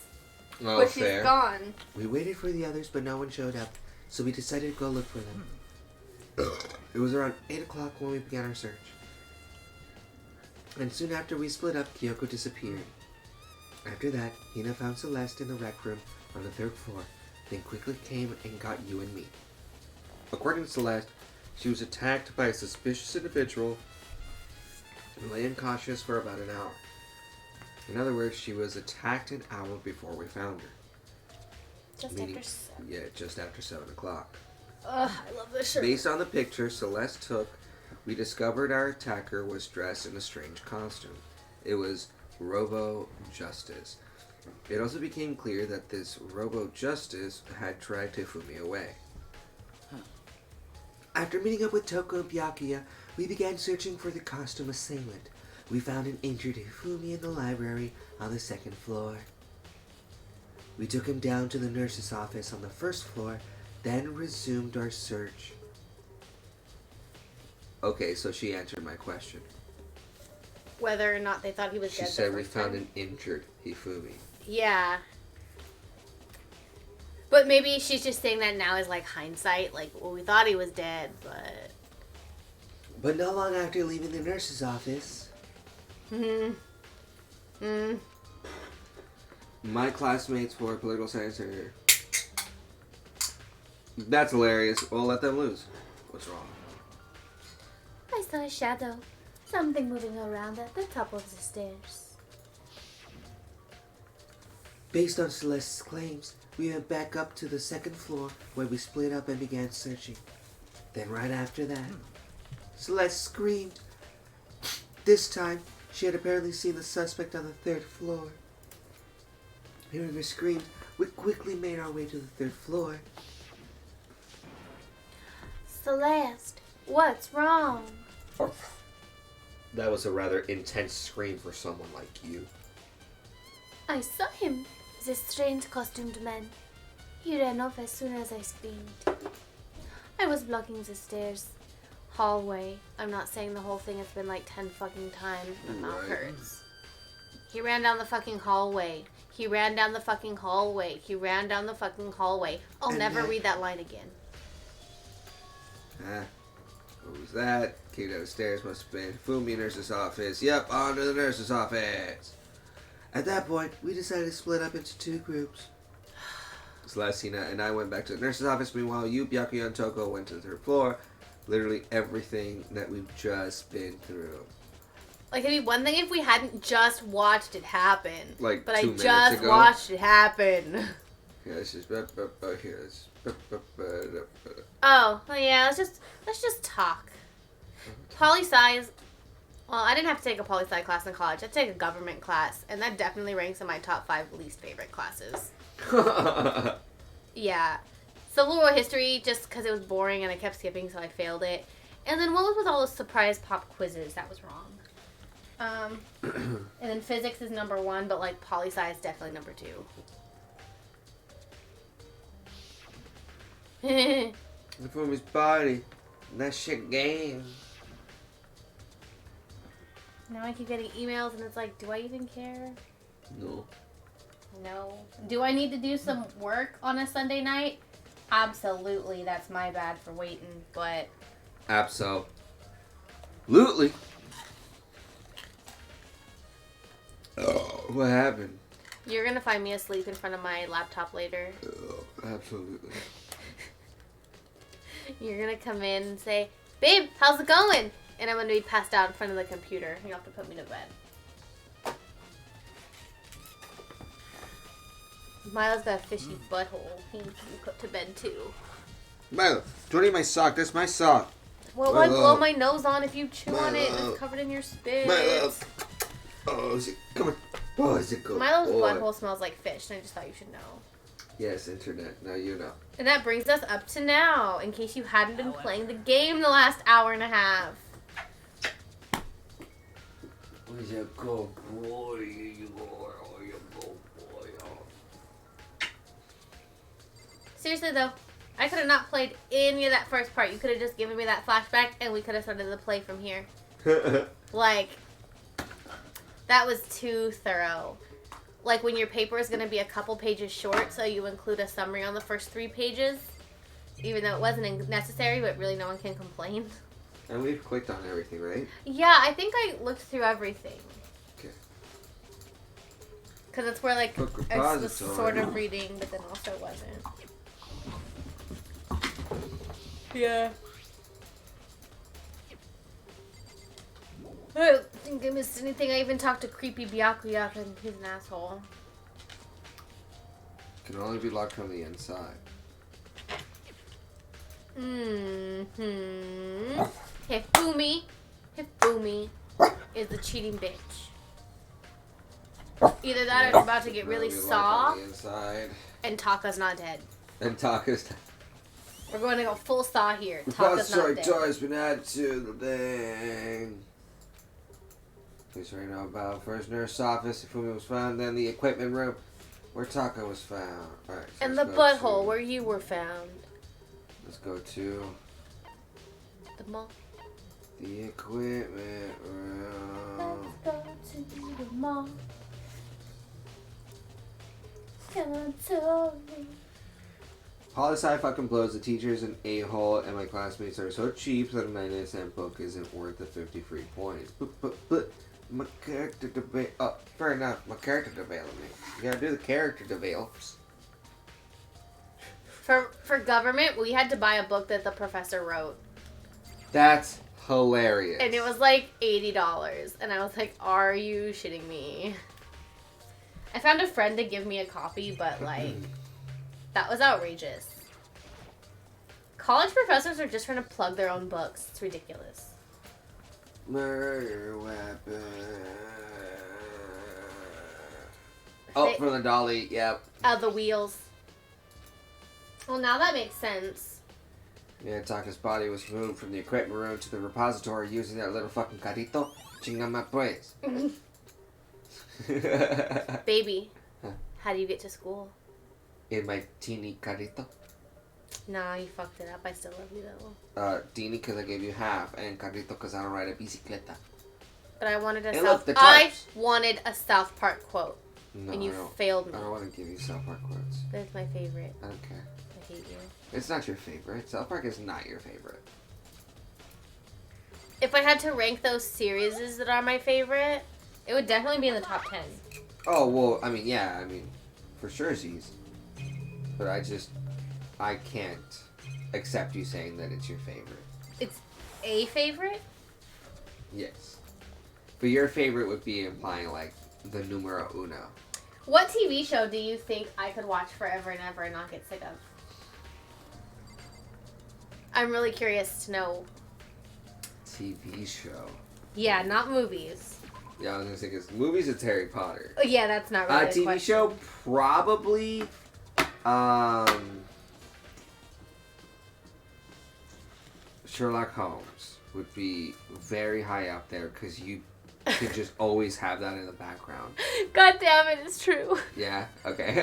Speaker 1: Oh,
Speaker 2: but
Speaker 1: fair.
Speaker 2: she's gone.
Speaker 1: We waited for the others, but no one showed up, so we decided to go look for them. It was around 8 o'clock when we began our search. And soon after we split up, Kyoko disappeared. After that, Hina found Celeste in the rec room on the 3rd floor, then quickly came and got you and me. According to Celeste, she was attacked by a suspicious individual and lay unconscious for about an hour. In other words, she was attacked an hour before we found her.
Speaker 2: Just
Speaker 1: Meaning-
Speaker 2: after 7.
Speaker 1: Yeah, just after 7 o'clock.
Speaker 2: Ugh, I love this shirt.
Speaker 1: Based on the picture Celeste took, we discovered our attacker was dressed in a strange costume. It was Robo Justice. It also became clear that this Robo Justice had dragged Hifumi away. After meeting up with Toko and Byakuya, we began searching for the costume assailant. We found an injured Hifumi in the library on the 2nd floor. We took him down to the nurse's office on the 1st floor, then resumed our search. Okay, so she answered my question.
Speaker 2: Whether or not they thought he was
Speaker 1: She
Speaker 2: dead.
Speaker 1: said
Speaker 2: the
Speaker 1: we
Speaker 2: first
Speaker 1: found
Speaker 2: time.
Speaker 1: an injured Hifumi.
Speaker 2: Yeah. But maybe she's just saying that now as like hindsight. Like, well, we thought he was dead, but.
Speaker 1: But not long after leaving the nurse's office, my classmates for political science are here. That's hilarious. We'll let them lose. What's wrong?
Speaker 2: I saw a shadow. Something moving around at the top of the stairs.
Speaker 1: Based on Celeste's claims, we went back up to the 2nd floor where we split up and began searching. Then right after that, Celeste screamed, This time, she had apparently seen the suspect on the 3rd floor. Hearing her screams, we quickly made our way to the 3rd floor.
Speaker 2: Celeste, what's wrong?
Speaker 6: That was a rather intense scream for someone like you.
Speaker 2: I saw him, the strange costumed man. He ran off as soon as I screamed. I was blocking the stairs. Hallway. I'm not saying the whole thing has been like 10 fucking times. My mouth hurts. He ran down the fucking hallway. He ran down the fucking hallway. He ran down the fucking hallway. I'll never read that line again.
Speaker 1: What was that? Came down the stairs, must have been Fumi nurse's office. Yep, on to the nurse's office. At that point, we decided to split up into 2 groups. Celestina and I went back to the nurse's office. Meanwhile, you, Byakuya, and Toko went to the 3rd floor. Literally everything that we've just been through.
Speaker 2: Like, it'd be one thing if we hadn't just watched it happen.
Speaker 1: Like,
Speaker 2: but
Speaker 1: 2
Speaker 2: I
Speaker 1: minutes
Speaker 2: just
Speaker 1: ago.
Speaker 2: watched it happen.
Speaker 1: Yeah, it's just here. It's
Speaker 2: Oh, well, yeah, let's just talk. Poli-sci is... Well, I didn't have to take a poli-sci class in college. I took a government class, and that definitely ranks in my top 5 least favorite classes. Yeah. Civil War history, just because it was boring and I kept skipping, so I failed it. And then what was with all those surprise pop quizzes? That was wrong. And then physics is number 1, but like poli-sci is definitely number 2.
Speaker 1: the Fumi's body. That shit game.
Speaker 2: Now I keep getting emails and it's like, do I even care?
Speaker 1: No.
Speaker 2: No. Do I need to do some work on a Sunday night? Absolutely. That's my bad for waiting, but...
Speaker 1: Absolutely. What happened?
Speaker 2: You're gonna find me asleep in front of my laptop later.
Speaker 1: Absolutely.
Speaker 2: You're gonna come in and say, babe, how's it going? And I'm gonna be passed out in front of the computer. You have to put me to bed. Milo's got a fishy butthole. He needs to be put to bed too.
Speaker 1: Milo, don't eat my sock. That's my sock.
Speaker 2: Well, why blow my nose on if you chew on it and it's covered in your spit?
Speaker 1: Milo. Oh, is it? Come on. Oh, is it good?
Speaker 2: Milo's
Speaker 1: boy.
Speaker 2: butthole smells like fish, and I just thought you should know.
Speaker 1: Yes, internet. Now you know.
Speaker 2: And that brings us up to now, in case you hadn't been playing the game the last hour and a half.
Speaker 1: Where's that good boy? You good boy.
Speaker 2: Seriously though, I could have not played any of that first part. You could have just given me that flashback, and we could have started the play from here. Like, that was too thorough. Like when your paper is going to be a couple pages short, so you include a summary on the first 3 pages, even though it wasn't necessary, but really no one can complain.
Speaker 1: And we've clicked on everything, right?
Speaker 2: Yeah, I think I looked through everything.
Speaker 1: Okay.
Speaker 2: Because it's where, like,
Speaker 1: Book
Speaker 2: I was
Speaker 1: repository.
Speaker 2: sort of reading, but then also wasn't. Yeah. I don't think I missed anything. I even talked to creepy Byakuya, and he's an asshole.
Speaker 1: Can only be locked from the inside.
Speaker 2: Hifumi is the cheating bitch. Either that or it's about to get really
Speaker 1: Can only be locked
Speaker 2: soft,
Speaker 1: on the inside.
Speaker 2: and Taka's not dead.
Speaker 1: And Taka's.
Speaker 2: We're going to go full saw here. Taka's not dead.
Speaker 1: Toy has been added to the thing. Please right now about first nurse office, Fumi was found, then the equipment room where Taka was found. Alright. So
Speaker 2: And the
Speaker 1: let's go
Speaker 2: butthole
Speaker 1: to-
Speaker 2: where you were found.
Speaker 1: Let's go to
Speaker 2: The mall.
Speaker 1: the equipment room.
Speaker 2: Let's go to the mall. Come on, tell me.
Speaker 1: Poli-sci fucking blows. The teacher's an a-hole, and my classmates are so cheap that a -cent book isn't worth the 50 free points. But my character debate. Oh, fair enough. My character development. You gotta do the character develops.
Speaker 2: For government, we had to buy a book that the professor wrote.
Speaker 1: That's hilarious.
Speaker 2: And it was like $80. And I was like, are you shitting me? I found a friend to give me a copy, but like, that was outrageous. College professors are just trying to plug their own books. It's ridiculous.
Speaker 1: Murder weapon. Oh, from the dolly. Yep.
Speaker 2: The wheels. Well, now that makes sense.
Speaker 1: Yeah, Taka's body was moved from the equipment room to the repository using that little fucking carrito. Chingama pues.
Speaker 2: Baby,
Speaker 1: Huh?
Speaker 2: how do you get to school?
Speaker 1: In my teeny carrito.
Speaker 2: Nah, you fucked it up. I still love you though.
Speaker 1: Teeny because I gave you half, and carrito because I don't ride a bicicleta.
Speaker 2: But I wanted a
Speaker 1: Hey,
Speaker 2: South.
Speaker 1: look, the
Speaker 2: I
Speaker 1: tribes.
Speaker 2: wanted a South Park quote,
Speaker 1: No,
Speaker 2: and you
Speaker 1: I don't.
Speaker 2: failed me.
Speaker 1: I don't want to give you South Park quotes.
Speaker 2: That's my favorite.
Speaker 1: I don't care.
Speaker 2: I hate you.
Speaker 1: It's not your favorite. South Park is not your favorite.
Speaker 2: If I had to rank those series that are my favorite, it would definitely be in the top 10.
Speaker 1: Oh, well, I mean, yeah, I mean, for sure Z's. But I can't accept you saying that it's your favorite.
Speaker 2: It's a favorite?
Speaker 1: Yes. But your favorite would be implying, like, the numero uno.
Speaker 2: What TV show do you think I could watch forever and ever and not get sick of? I'm really curious to know.
Speaker 1: TV show.
Speaker 2: Yeah, not movies.
Speaker 1: Yeah, I was gonna say, because movies, it's Harry Potter.
Speaker 2: Oh, yeah, that's not really a
Speaker 1: TV
Speaker 2: question.
Speaker 1: show, probably, Sherlock Holmes would be very high up there, because you can just always have that in the background.
Speaker 2: God damn it, it's true.
Speaker 1: Yeah? Okay.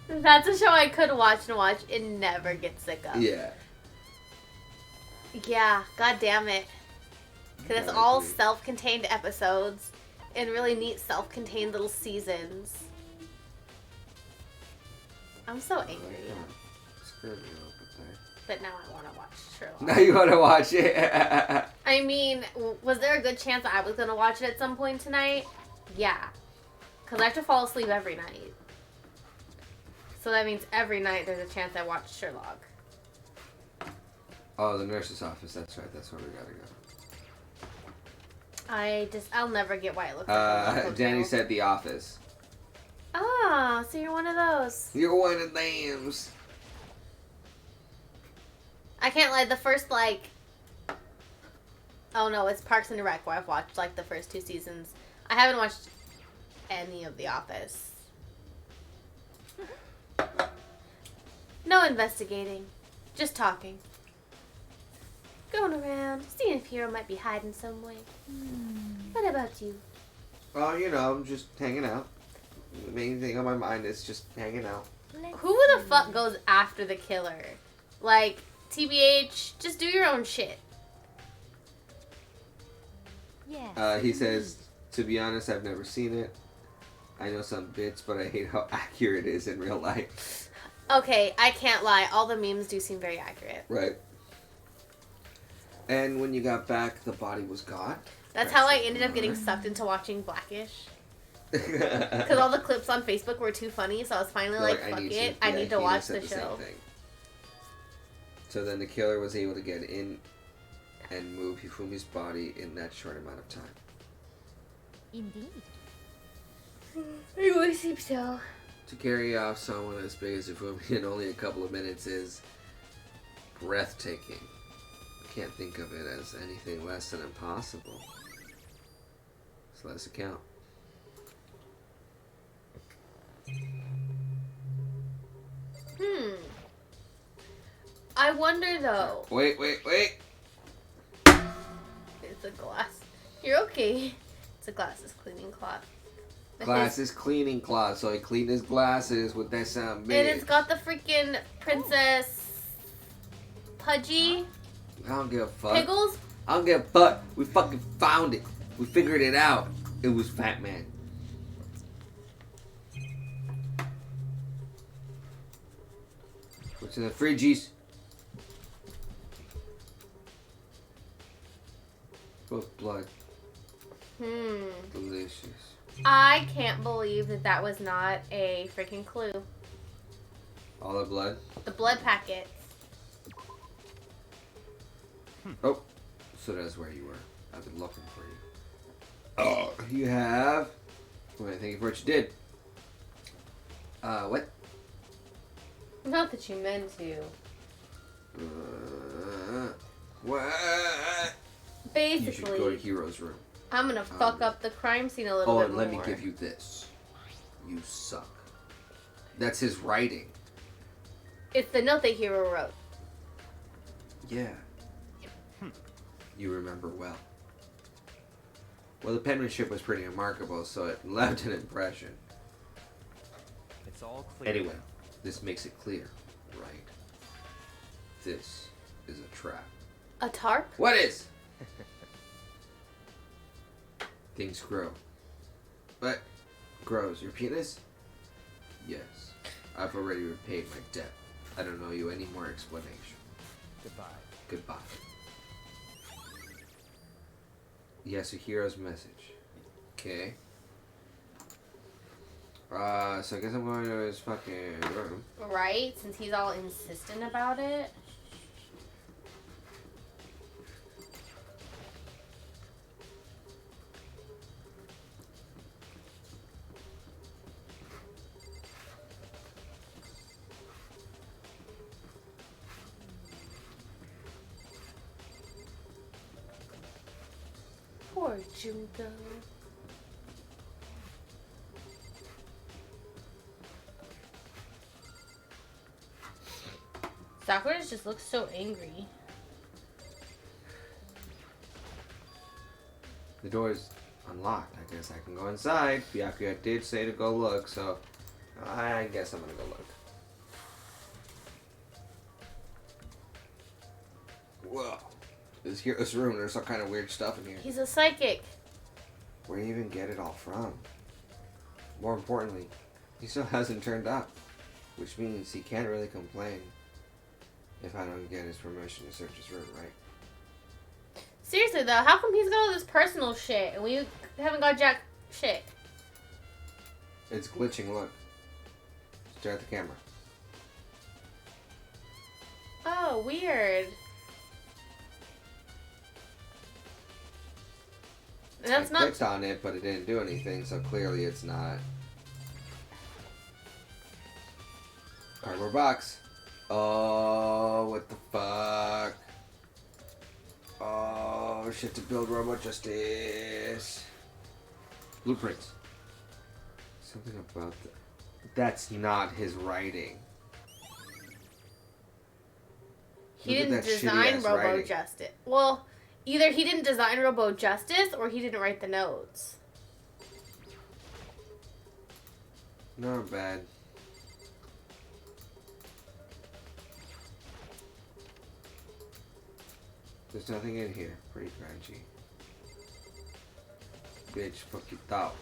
Speaker 2: That's a show I could watch and never get sick of.
Speaker 1: Yeah.
Speaker 2: Yeah, god damn it. Because it's
Speaker 1: I
Speaker 2: all
Speaker 1: agree.
Speaker 2: self-contained episodes and really neat self-contained little seasons. I'm so angry.
Speaker 1: Screw me up with that.
Speaker 2: But now I want to watch Sherlock.
Speaker 1: Now you want to watch it?
Speaker 2: I mean, was there a good chance I was going to watch it at some point tonight? Yeah. Because I have to fall asleep every night. So that means every night there's a chance I watch Sherlock.
Speaker 1: Oh, the nurse's office. That's right. That's where we gotta go.
Speaker 2: I'll never get why it looks like a hotel.
Speaker 1: Danny said The Office.
Speaker 2: Ah, so you're one of those.
Speaker 1: You're one of them.
Speaker 2: I can't lie, the first, oh no, it's Parks and Rec where I've watched, the first 2 seasons. I haven't watched any of The Office. No investigating. Just talking. Going around, seeing if Hero might be hiding some way. What about you?
Speaker 1: Oh, you know, I'm just hanging out. The main thing on my mind is just hanging out.
Speaker 2: Who the fuck goes after the killer? TBH, just do your own shit.
Speaker 3: Yes.
Speaker 1: He says, to be honest, I've never seen it. I know some bits, but I hate how accurate it is in real life.
Speaker 2: Okay, I can't lie. All the memes do seem very accurate.
Speaker 1: Right. And when you got back, the body was gone.
Speaker 2: That's how I ended up getting sucked into watching Blackish. Because all the clips on Facebook were too funny, so I was finally fuck it. I need to watch the show.
Speaker 1: So then the killer was able to get in and move Hifumi's body in that short amount of time.
Speaker 3: Indeed.
Speaker 2: I would seem so.
Speaker 1: To carry off someone as big as Hifumi in only a couple of minutes is breathtaking. I can't think of it as anything less than impossible. So let's account.
Speaker 2: I wonder though.
Speaker 1: Wait.
Speaker 2: It's a glass. You're okay. It's a glasses cleaning cloth.
Speaker 1: Glasses cleaning cloth, so he cleaned his glasses with that sound big.
Speaker 2: And it's got the freaking Princess Pudgy
Speaker 1: I don't give a fuck.
Speaker 2: Piggles.
Speaker 1: I don't give a fuck. We fucking found it. We figured it out. It was Fat Man. What's in the fridgies? Both blood. Delicious.
Speaker 2: I can't believe that was not a freaking clue.
Speaker 1: All the blood?
Speaker 2: The blood packets.
Speaker 1: Oh, so that's where you were. I've been looking for you. Oh, you have? Well, thank you for what you did. What?
Speaker 2: Not that you meant to.
Speaker 1: What? You should go to
Speaker 2: Basically,
Speaker 1: Hero's room.
Speaker 2: I'm gonna fuck up the crime scene a little
Speaker 1: Oh,
Speaker 2: bit
Speaker 1: and
Speaker 2: more.
Speaker 1: let me give you this. You suck. That's his writing.
Speaker 2: It's the note that Hero wrote.
Speaker 1: Yeah. You remember well. Well, the penmanship was pretty remarkable, so it left an impression.
Speaker 4: It's all clear.
Speaker 1: Anyway, this makes it clear, right? This is a trap.
Speaker 2: A tarp?
Speaker 1: What is? Things grow. What? Grows your penis? Yes. I've already repaid my debt. I don't owe you any more explanation.
Speaker 4: Goodbye.
Speaker 1: Goodbye. Yes, a hero's message. Okay. So I guess I'm going to his fucking room.
Speaker 2: Right? Since he's all insistent about it. Poor Junko. Sakura just looks so angry.
Speaker 1: The door's unlocked. I guess I can go inside. Byakuya did say to go look, so I guess I'm gonna go look. Whoa. This hero's room, there's all kind of weird stuff in here.
Speaker 2: He's a psychic.
Speaker 1: Where do you even get it all from? More importantly, he still hasn't turned up, which means he can't really complain if I don't get his permission to search his room, right?
Speaker 2: Seriously though, how come he's got all this personal shit and we haven't got jack shit?
Speaker 1: It's glitching, look. Stare at the camera.
Speaker 2: Oh, weird. That's
Speaker 1: I
Speaker 2: not.
Speaker 1: clicked on it, but it didn't do anything, so clearly it's not. Cardboard box. Oh, what the fuck? Oh, shit to build robot justice. Blueprints. Something about that. That's not his writing.
Speaker 2: He
Speaker 1: Look at
Speaker 2: didn't
Speaker 1: that
Speaker 2: design
Speaker 1: shitty-ass
Speaker 2: Robo
Speaker 1: writing.
Speaker 2: Justice. Well, either he didn't design Robo Justice or he didn't write the notes.
Speaker 1: Not bad. There's nothing in here. Pretty crunchy. Bitch, fuck you thought.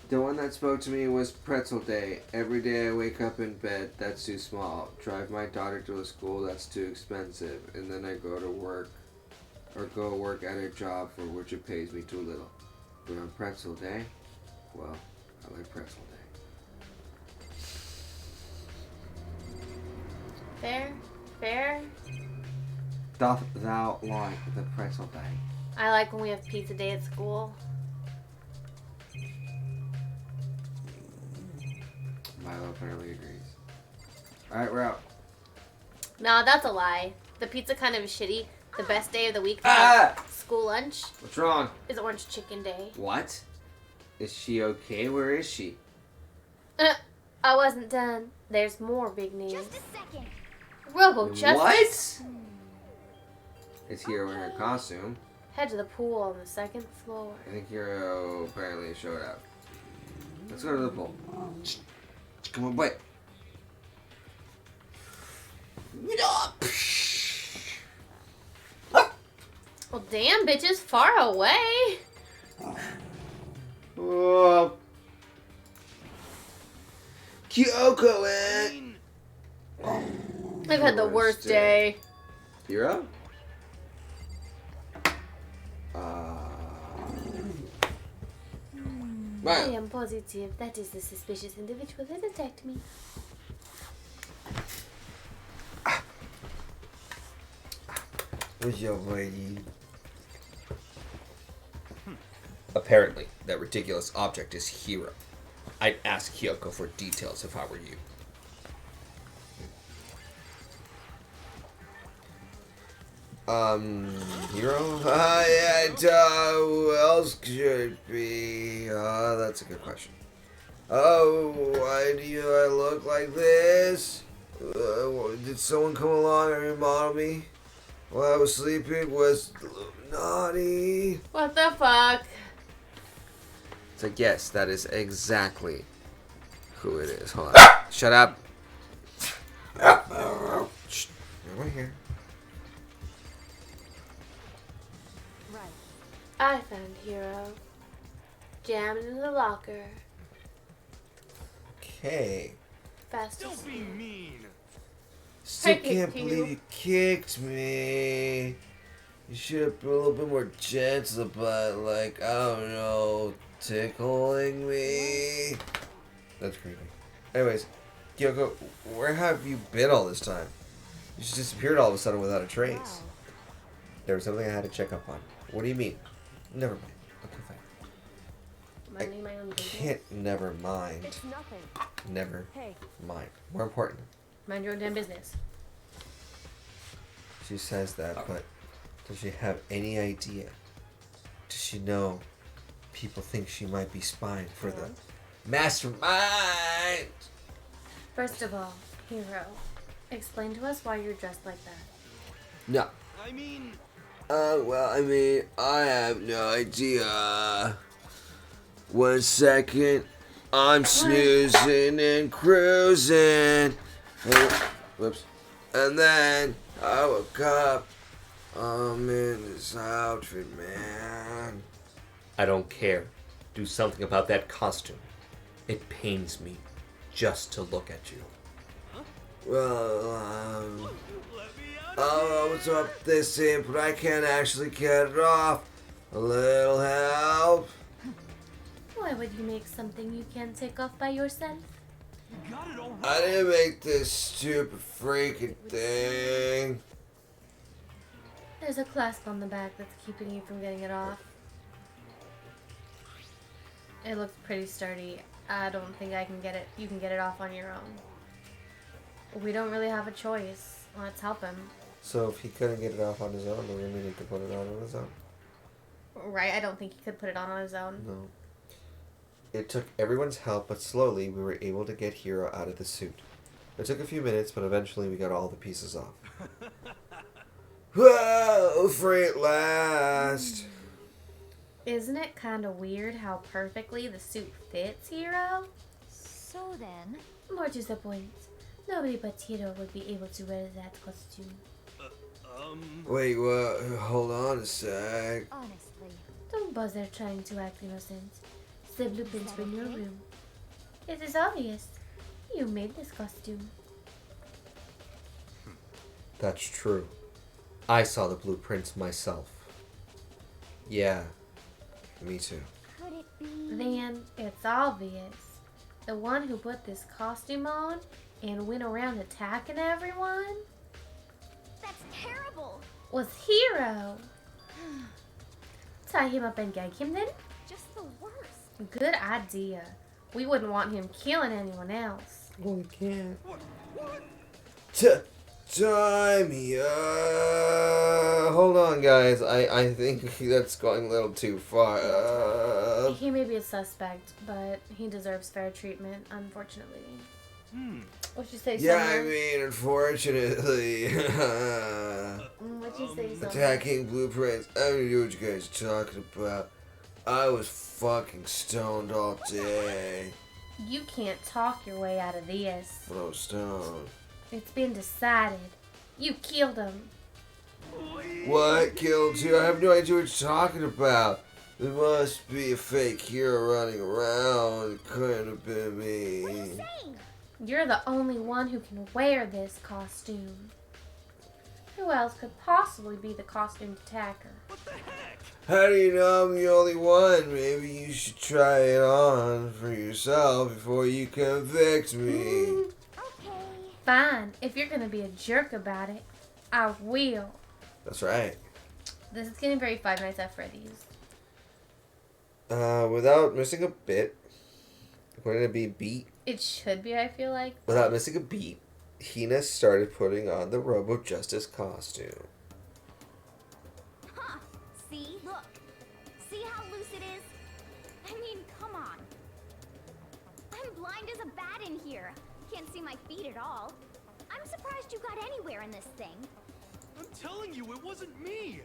Speaker 1: The one that spoke to me was Pretzel Day. Every day I wake up in bed, that's too small. Drive my daughter to a school, that's too expensive. And then I go to work, or go work at a job for which it pays me too little. But on Pretzel Day, well, I like Pretzel Day.
Speaker 2: Fair? Fair?
Speaker 1: Doth thou like the Pretzel Day?
Speaker 2: I like when we have pizza day at school.
Speaker 1: Milo apparently agrees. Alright, we're out.
Speaker 2: Nah, that's a lie. The pizza kind of is shitty. The best day of the week to have school lunch
Speaker 1: What's wrong?
Speaker 2: is Orange Chicken Day.
Speaker 1: What? Is she okay? Where is she?
Speaker 2: I wasn't done. There's more big names.
Speaker 3: Just a second.
Speaker 2: Robo Justice.
Speaker 1: What? It's Hero in her costume.
Speaker 2: Head to the pool on the second floor.
Speaker 1: I think Hero apparently showed up. Let's go to the pool. Come on, wait.
Speaker 2: Well, damn, bitches, far away.
Speaker 1: Oh. Kyoko it.
Speaker 2: I've had the worst day.
Speaker 1: Hero?
Speaker 2: I
Speaker 1: Right.
Speaker 2: am positive that is the suspicious individual that attacked me.
Speaker 1: Who's your lady? Apparently, that ridiculous object is Hero. I'd ask Kyoko for details if I were you. Hero? Yeah, who else could it be? That's a good question. Oh, why do I look like this? Did someone come along and remodel me while I was sleeping? Was the Illuminati?
Speaker 2: What the fuck?
Speaker 1: It's like, yes, that is exactly who it is. Hold on. Shut up. Shh. Right here.
Speaker 8: Right.
Speaker 2: I found Hero. Jammed in the locker.
Speaker 1: Okay.
Speaker 2: Fast as
Speaker 4: Don't be mean.
Speaker 1: Still
Speaker 2: I kicked
Speaker 1: can't believe
Speaker 2: you.
Speaker 1: you kicked me. You should have been a little bit more gentle about, like, I don't know, tickling me. That's creepy. Anyways, Kyoko, where have you been all this time? You just disappeared all of a sudden without a trace.
Speaker 8: Wow.
Speaker 1: There was something I had to check up on. What do you mean? Never mind. Okay, fine.
Speaker 2: Minding my own business.
Speaker 1: Can't never mind.
Speaker 8: It's nothing.
Speaker 1: Never
Speaker 8: Hey,
Speaker 1: mind. More important.
Speaker 2: Mind your own damn business.
Speaker 1: She says that, but does she have any idea? Does she know people think she might be spying for the mastermind?
Speaker 2: First of all, Hero, explain to us why you're dressed like that.
Speaker 1: No.
Speaker 4: I mean,
Speaker 1: I have no idea. 1 second, I'm snoozing and cruising. Whoops. And then I woke up. I'm in this outfit, man.
Speaker 6: I don't care. Do something about that costume. It pains me just to look at you.
Speaker 1: Well, I don't know what's up this in, but I can't actually get it off. A little help?
Speaker 2: Why would you make something you can't take off by yourself?
Speaker 4: you got it all
Speaker 1: I
Speaker 4: right.
Speaker 1: didn't make this stupid freaking thing.
Speaker 2: There's a clasp on the back that's keeping you from getting it off. It looks pretty sturdy. I don't think I can get it. You can get it off on your own. We don't really have a choice. Let's help him.
Speaker 1: So if he couldn't get it off on his own, does it mean he could put it on his own?
Speaker 2: Right? I don't think he could put it on his own.
Speaker 1: No. It took everyone's help, but slowly we were able to get Hero out of the suit. It took a few minutes, but eventually we got all the pieces off. Whoa, free at last.
Speaker 2: Isn't it kind of weird how perfectly the suit fits Hero?
Speaker 3: So then,
Speaker 2: More to the point, nobody but Hero would be able to wear that costume.
Speaker 1: Wait, what? Hold on a sec.
Speaker 3: honestly,
Speaker 2: Don't bother trying to act innocent. The blueprints were in your room. It is obvious. You made this costume.
Speaker 6: That's true. I saw the blueprints myself.
Speaker 1: Yeah, me too.
Speaker 3: could it be?
Speaker 2: Then it's obvious. The one who put this costume on and went around attacking everyone
Speaker 3: That's terrible.
Speaker 2: was Hero. Tie him up and gag him then?
Speaker 3: Just the worst.
Speaker 2: Good idea. We wouldn't want him killing anyone else.
Speaker 1: Well, we can't. Time hold on, guys. I think that's going a little too far.
Speaker 2: He may be a suspect, but he deserves fair treatment, unfortunately. What'd you say,
Speaker 1: Yeah, I
Speaker 2: Summer?
Speaker 1: mean, unfortunately,
Speaker 2: What'd you say, Summer?
Speaker 1: attacking blueprints. I don't know what you guys are talking about. I was fucking stoned all day.
Speaker 2: You can't talk your way out of this.
Speaker 1: When I was stoned.
Speaker 2: It's been decided. You killed him.
Speaker 1: What killed you? I have no idea what you're talking about. There must be a fake hero running around. It couldn't have been me.
Speaker 2: You're the only one who can wear this costume. Who else could possibly be the costumed attacker?
Speaker 1: How do you know I'm the only one? Maybe you should try it on for yourself before you convict me.
Speaker 3: Okay.
Speaker 2: Fine. If you're gonna be a jerk about it, I will.
Speaker 1: That's right.
Speaker 2: This is getting very Five Nights at Freddy's.
Speaker 1: Without missing a bit, wouldn't it be beat?
Speaker 2: It should be, I feel like.
Speaker 1: Without missing a beat, Hina started putting on the Robo Justice costume.
Speaker 3: See how loose it is? I mean, come on. I'm blind as a bat in here. Can't see my feet at all. I'm surprised you got anywhere in this thing.
Speaker 4: I'm telling you, it wasn't me!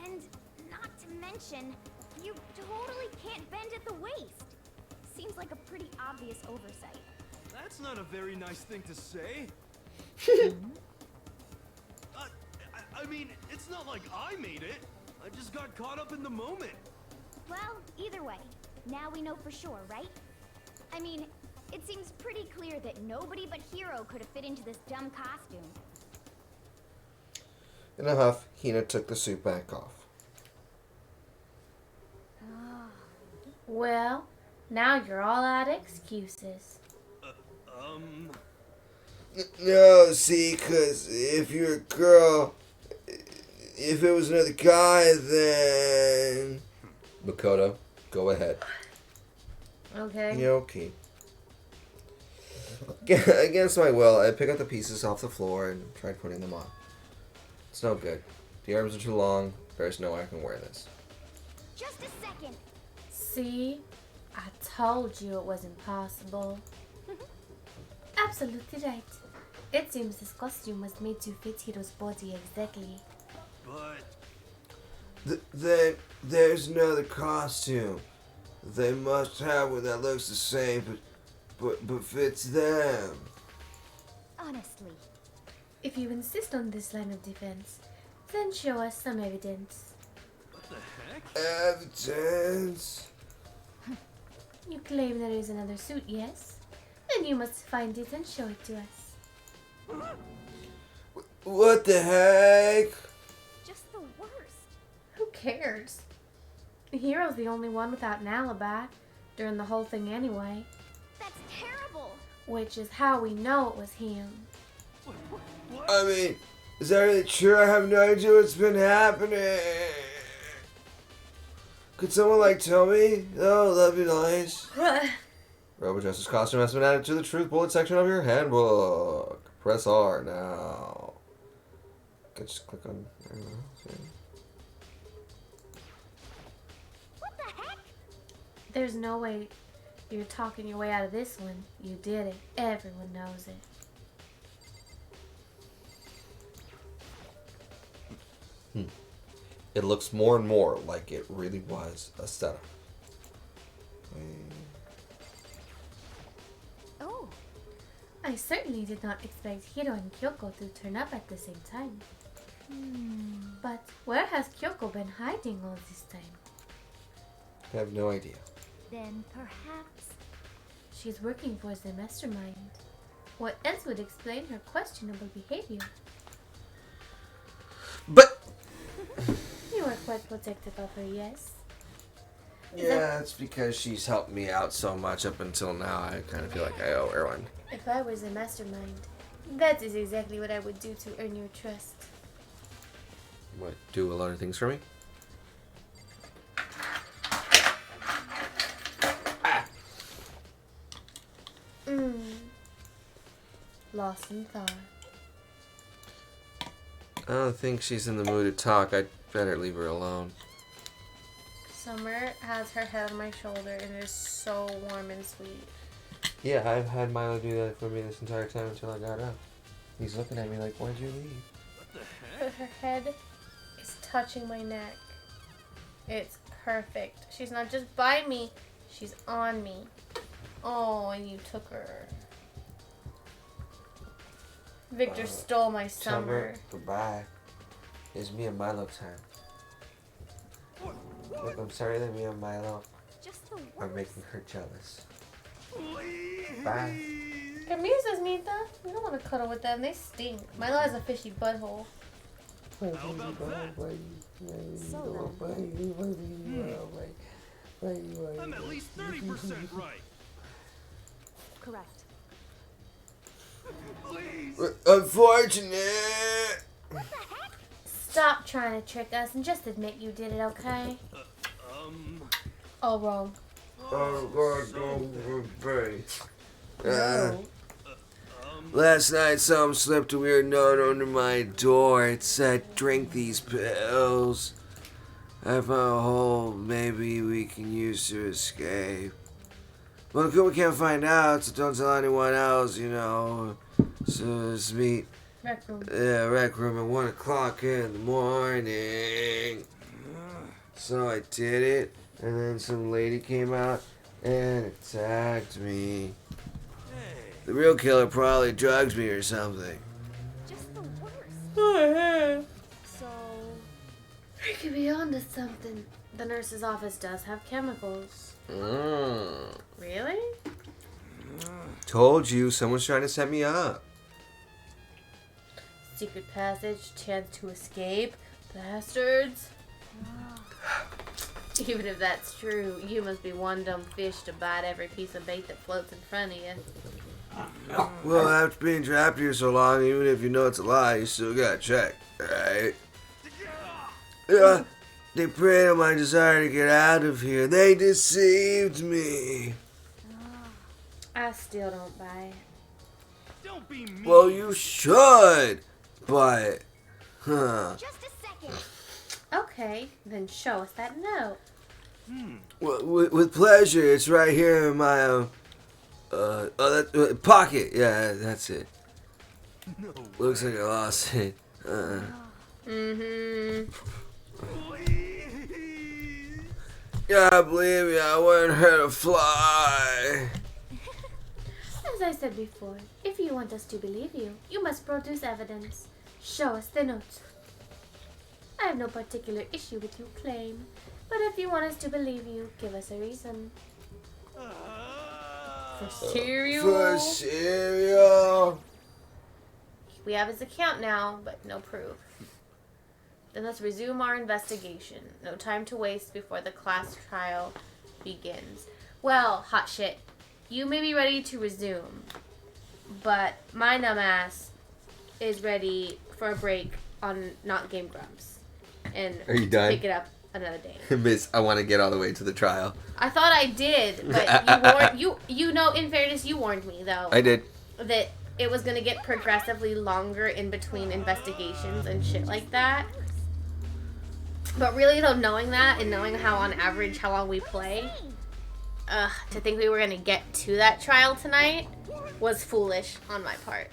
Speaker 3: And not to mention, you totally can't bend at the waist. Seems like a pretty obvious oversight.
Speaker 4: That's not a very nice thing to say. I mean, it's not like I made it. I just got caught up in the moment.
Speaker 3: Well, either way, now we know for sure, right? I mean, it seems pretty clear that nobody but Hiro could have fit into this dumb costume.
Speaker 1: In a huff, Hina took the suit back off.
Speaker 2: Well, now you're all out of excuses.
Speaker 1: No, see, 'cause if you're a girl, if it was another guy, then... Makoto, go ahead.
Speaker 2: Okay.
Speaker 1: Yeah, okay. Against my will, I pick up the pieces off the floor and tried putting them on. It's no good. The arms are too long. There's no way I can wear this.
Speaker 3: Just a second.
Speaker 2: See? I told you it was impossible. Absolutely right. It seems this costume was made to fit Hiro's body exactly.
Speaker 4: But...
Speaker 1: Then there's another costume. They must have one that looks the same, but fits them.
Speaker 3: Honestly.
Speaker 2: If you insist on this line of defense, then show us some evidence.
Speaker 4: what the heck?
Speaker 1: Evidence?
Speaker 2: You claim there is another suit, yes? Then you must find it and show it to us.
Speaker 1: What the heck?
Speaker 3: Just the worst.
Speaker 2: Who cares? Hiro's the only one without an alibi during the whole thing anyway,
Speaker 3: That's terrible.
Speaker 2: which is how we know it was him.
Speaker 4: What?
Speaker 1: I mean, is that really true? I have no idea what's been happening. Could someone, tell me? Oh, that'd be nice. Robo Justice costume has been added to the Truth Bullet section of your handbook. Press R now. Okay, just click on...
Speaker 3: What the heck?
Speaker 2: There's no way you're talking your way out of this one. You did it. Everyone knows it.
Speaker 1: It looks more and more like it really was a setup.
Speaker 3: Oh,
Speaker 2: I certainly did not expect Hiro and Kyoko to turn up at the same time. But where has Kyoko been hiding all this time?
Speaker 1: I have no idea.
Speaker 3: then perhaps.
Speaker 2: She's working for the mastermind. What else would explain her questionable behavior?
Speaker 1: But...
Speaker 2: You are quite protective of her, yes?
Speaker 1: Yeah, it's because she's helped me out so much up until now. I kind of feel like I owe her one.
Speaker 2: If I was the mastermind, that is exactly what I would do to earn your trust.
Speaker 1: What, do a lot of things for me?
Speaker 2: Lost in thought.
Speaker 1: I don't think she's in the mood to talk. I'd better leave her alone.
Speaker 2: Summer has her head on my shoulder and it is so warm and sweet.
Speaker 1: Yeah, I've had Milo do that for me this entire time until I got up. He's looking at me like, why'd you leave?
Speaker 4: What the heck?
Speaker 2: But her head is touching my neck. It's perfect. She's not just by me, she's on me. Oh, and you took her. Victor stole my summer.
Speaker 1: Goodbye. It's me and Milo time. Look, I'm sorry that me and Milo
Speaker 3: Just the
Speaker 1: are
Speaker 3: worst.
Speaker 1: making her jealous.
Speaker 4: Please.
Speaker 1: Bye.
Speaker 2: Camisas, Mita. You don't want to cuddle with them. They stink. Milo has a fishy butthole.
Speaker 4: How about that?
Speaker 3: So
Speaker 4: I'm at least 30% right.
Speaker 8: Correct.
Speaker 4: Please.
Speaker 1: Unfortunate.
Speaker 2: Stop trying to trick us and just admit you did it, okay? Oh, wrong.
Speaker 1: Oh, God, don't worry.
Speaker 2: No.
Speaker 1: Last night, something slipped a weird note under my door. It said, drink these pills. I found a hole maybe we can use to escape. Well, we can't find out, so don't tell anyone else, you know. So let's meet
Speaker 2: Rec room.
Speaker 1: rec room at 1 o'clock in the morning. So I did it, and then some lady came out and attacked me. The real killer probably drugs me or something.
Speaker 3: Just the worst.
Speaker 2: Oh,
Speaker 8: So,
Speaker 2: we could be onto something. The nurse's office does have chemicals. Really?
Speaker 1: Told you, someone's trying to set me up.
Speaker 2: Secret passage, chance to escape. Bastards. Even if that's true, you must be one dumb fish to bite every piece of bait that floats in front of you.
Speaker 1: Well, after being trapped here so long, even if you know it's a lie, you still gotta check, right? Yeah, they preyed on my desire to get out of here. They deceived me.
Speaker 2: I still don't buy it.
Speaker 4: Don't be mean.
Speaker 1: Well, you should, but,
Speaker 3: Just a second.
Speaker 2: Okay, then show us that note.
Speaker 1: Well, with pleasure. It's right here in my pocket. Yeah, that's it.
Speaker 4: No
Speaker 1: Looks like I lost it.
Speaker 2: Mm-hmm.
Speaker 4: Please.
Speaker 1: Yeah, believe me, I wouldn't hurt a fly.
Speaker 2: As I said before, if you want us to believe you, you must produce evidence. Show us the notes. I have no particular issue with your claim, but if you want us to believe you, give us a reason. For cereal?
Speaker 1: For cereal.
Speaker 2: We have his account now, but no proof. Then let's resume our investigation. No time to waste before the class trial begins. Well, hot shit. You may be ready to resume, but my dumbass is ready for a break on Not Game Grumps. And
Speaker 1: Are you done?
Speaker 2: pick it up another day.
Speaker 1: Miss, I want to get all the way to the trial.
Speaker 2: I thought I did, but you know, in fairness, you warned me though.
Speaker 1: I did.
Speaker 2: That it was gonna get progressively longer in between investigations and shit like that. But really though, knowing that and knowing how on average how long we play, to think we were gonna get to that trial tonight was foolish on my part.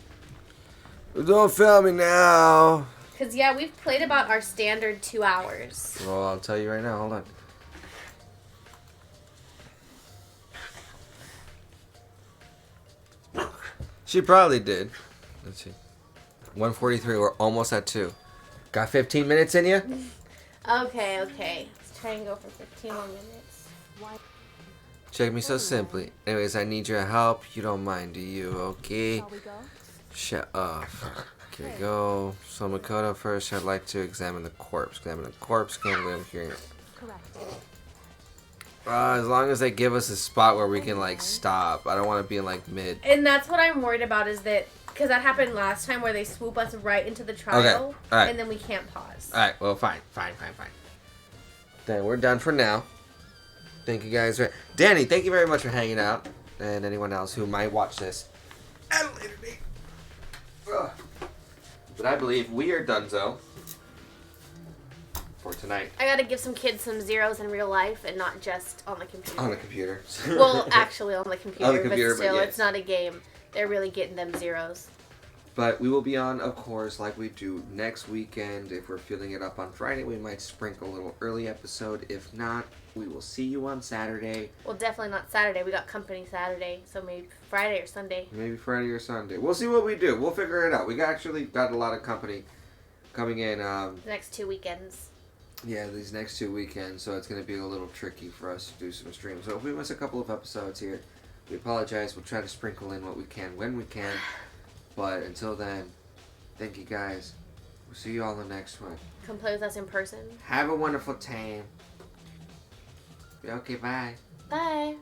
Speaker 1: Don't fail me now.
Speaker 2: Cause yeah, we've played about our standard 2 hours.
Speaker 1: Well, I'll tell you right now. Hold on. She probably did. Let's see. 1:43. We're almost at 2. Got 15 minutes in you?
Speaker 2: Okay. Let's try and go for 15 more minutes.
Speaker 1: Check me so simply. Anyways, I need your help. You don't mind, do you? Okay.
Speaker 8: shall we go?
Speaker 1: Shut up. Okay, go. So Makoto, first I'd like to examine the corpse. Can't live here.
Speaker 8: Correct.
Speaker 1: As long as they give us a spot where we can like stop. I don't want to be in like mid.
Speaker 2: And that's what I'm worried about is that, because that happened last time where they swoop us right into the trial,
Speaker 1: Okay, alright.
Speaker 2: and then we can't pause.
Speaker 1: Alright, well, fine. Then we're done for now. Thank you guys. Danny, thank you very much for hanging out. And anyone else who might watch this at a later date. Ugh. But I believe we are donezo for tonight.
Speaker 2: I gotta give some kids some zeros in real life and not just on the computer.
Speaker 1: On the computer.
Speaker 2: Well, actually on the computer,
Speaker 1: On the computer,
Speaker 2: but still,
Speaker 1: but yes.
Speaker 2: it's not a game. They're really getting them zeros.
Speaker 1: But we will be on, of course, like we do next weekend. If we're filling it up on Friday, we might sprinkle a little early episode. If not, we will see you on Saturday.
Speaker 2: Well, definitely not Saturday. We got company Saturday, so maybe Friday or Sunday.
Speaker 1: Maybe Friday or Sunday. We'll see what we do. We'll figure it out. We actually got a lot of company coming in.
Speaker 2: The next 2 weekends.
Speaker 1: Yeah, these next 2 weekends, so it's going to be a little tricky for us to do some streams. So if we miss a couple of episodes here, we apologize. We'll try to sprinkle in what we can when we can. But until then, thank you guys. We'll see you all in the next one.
Speaker 2: Come play with us in person.
Speaker 1: Have a wonderful time. Okay, bye.
Speaker 2: Bye.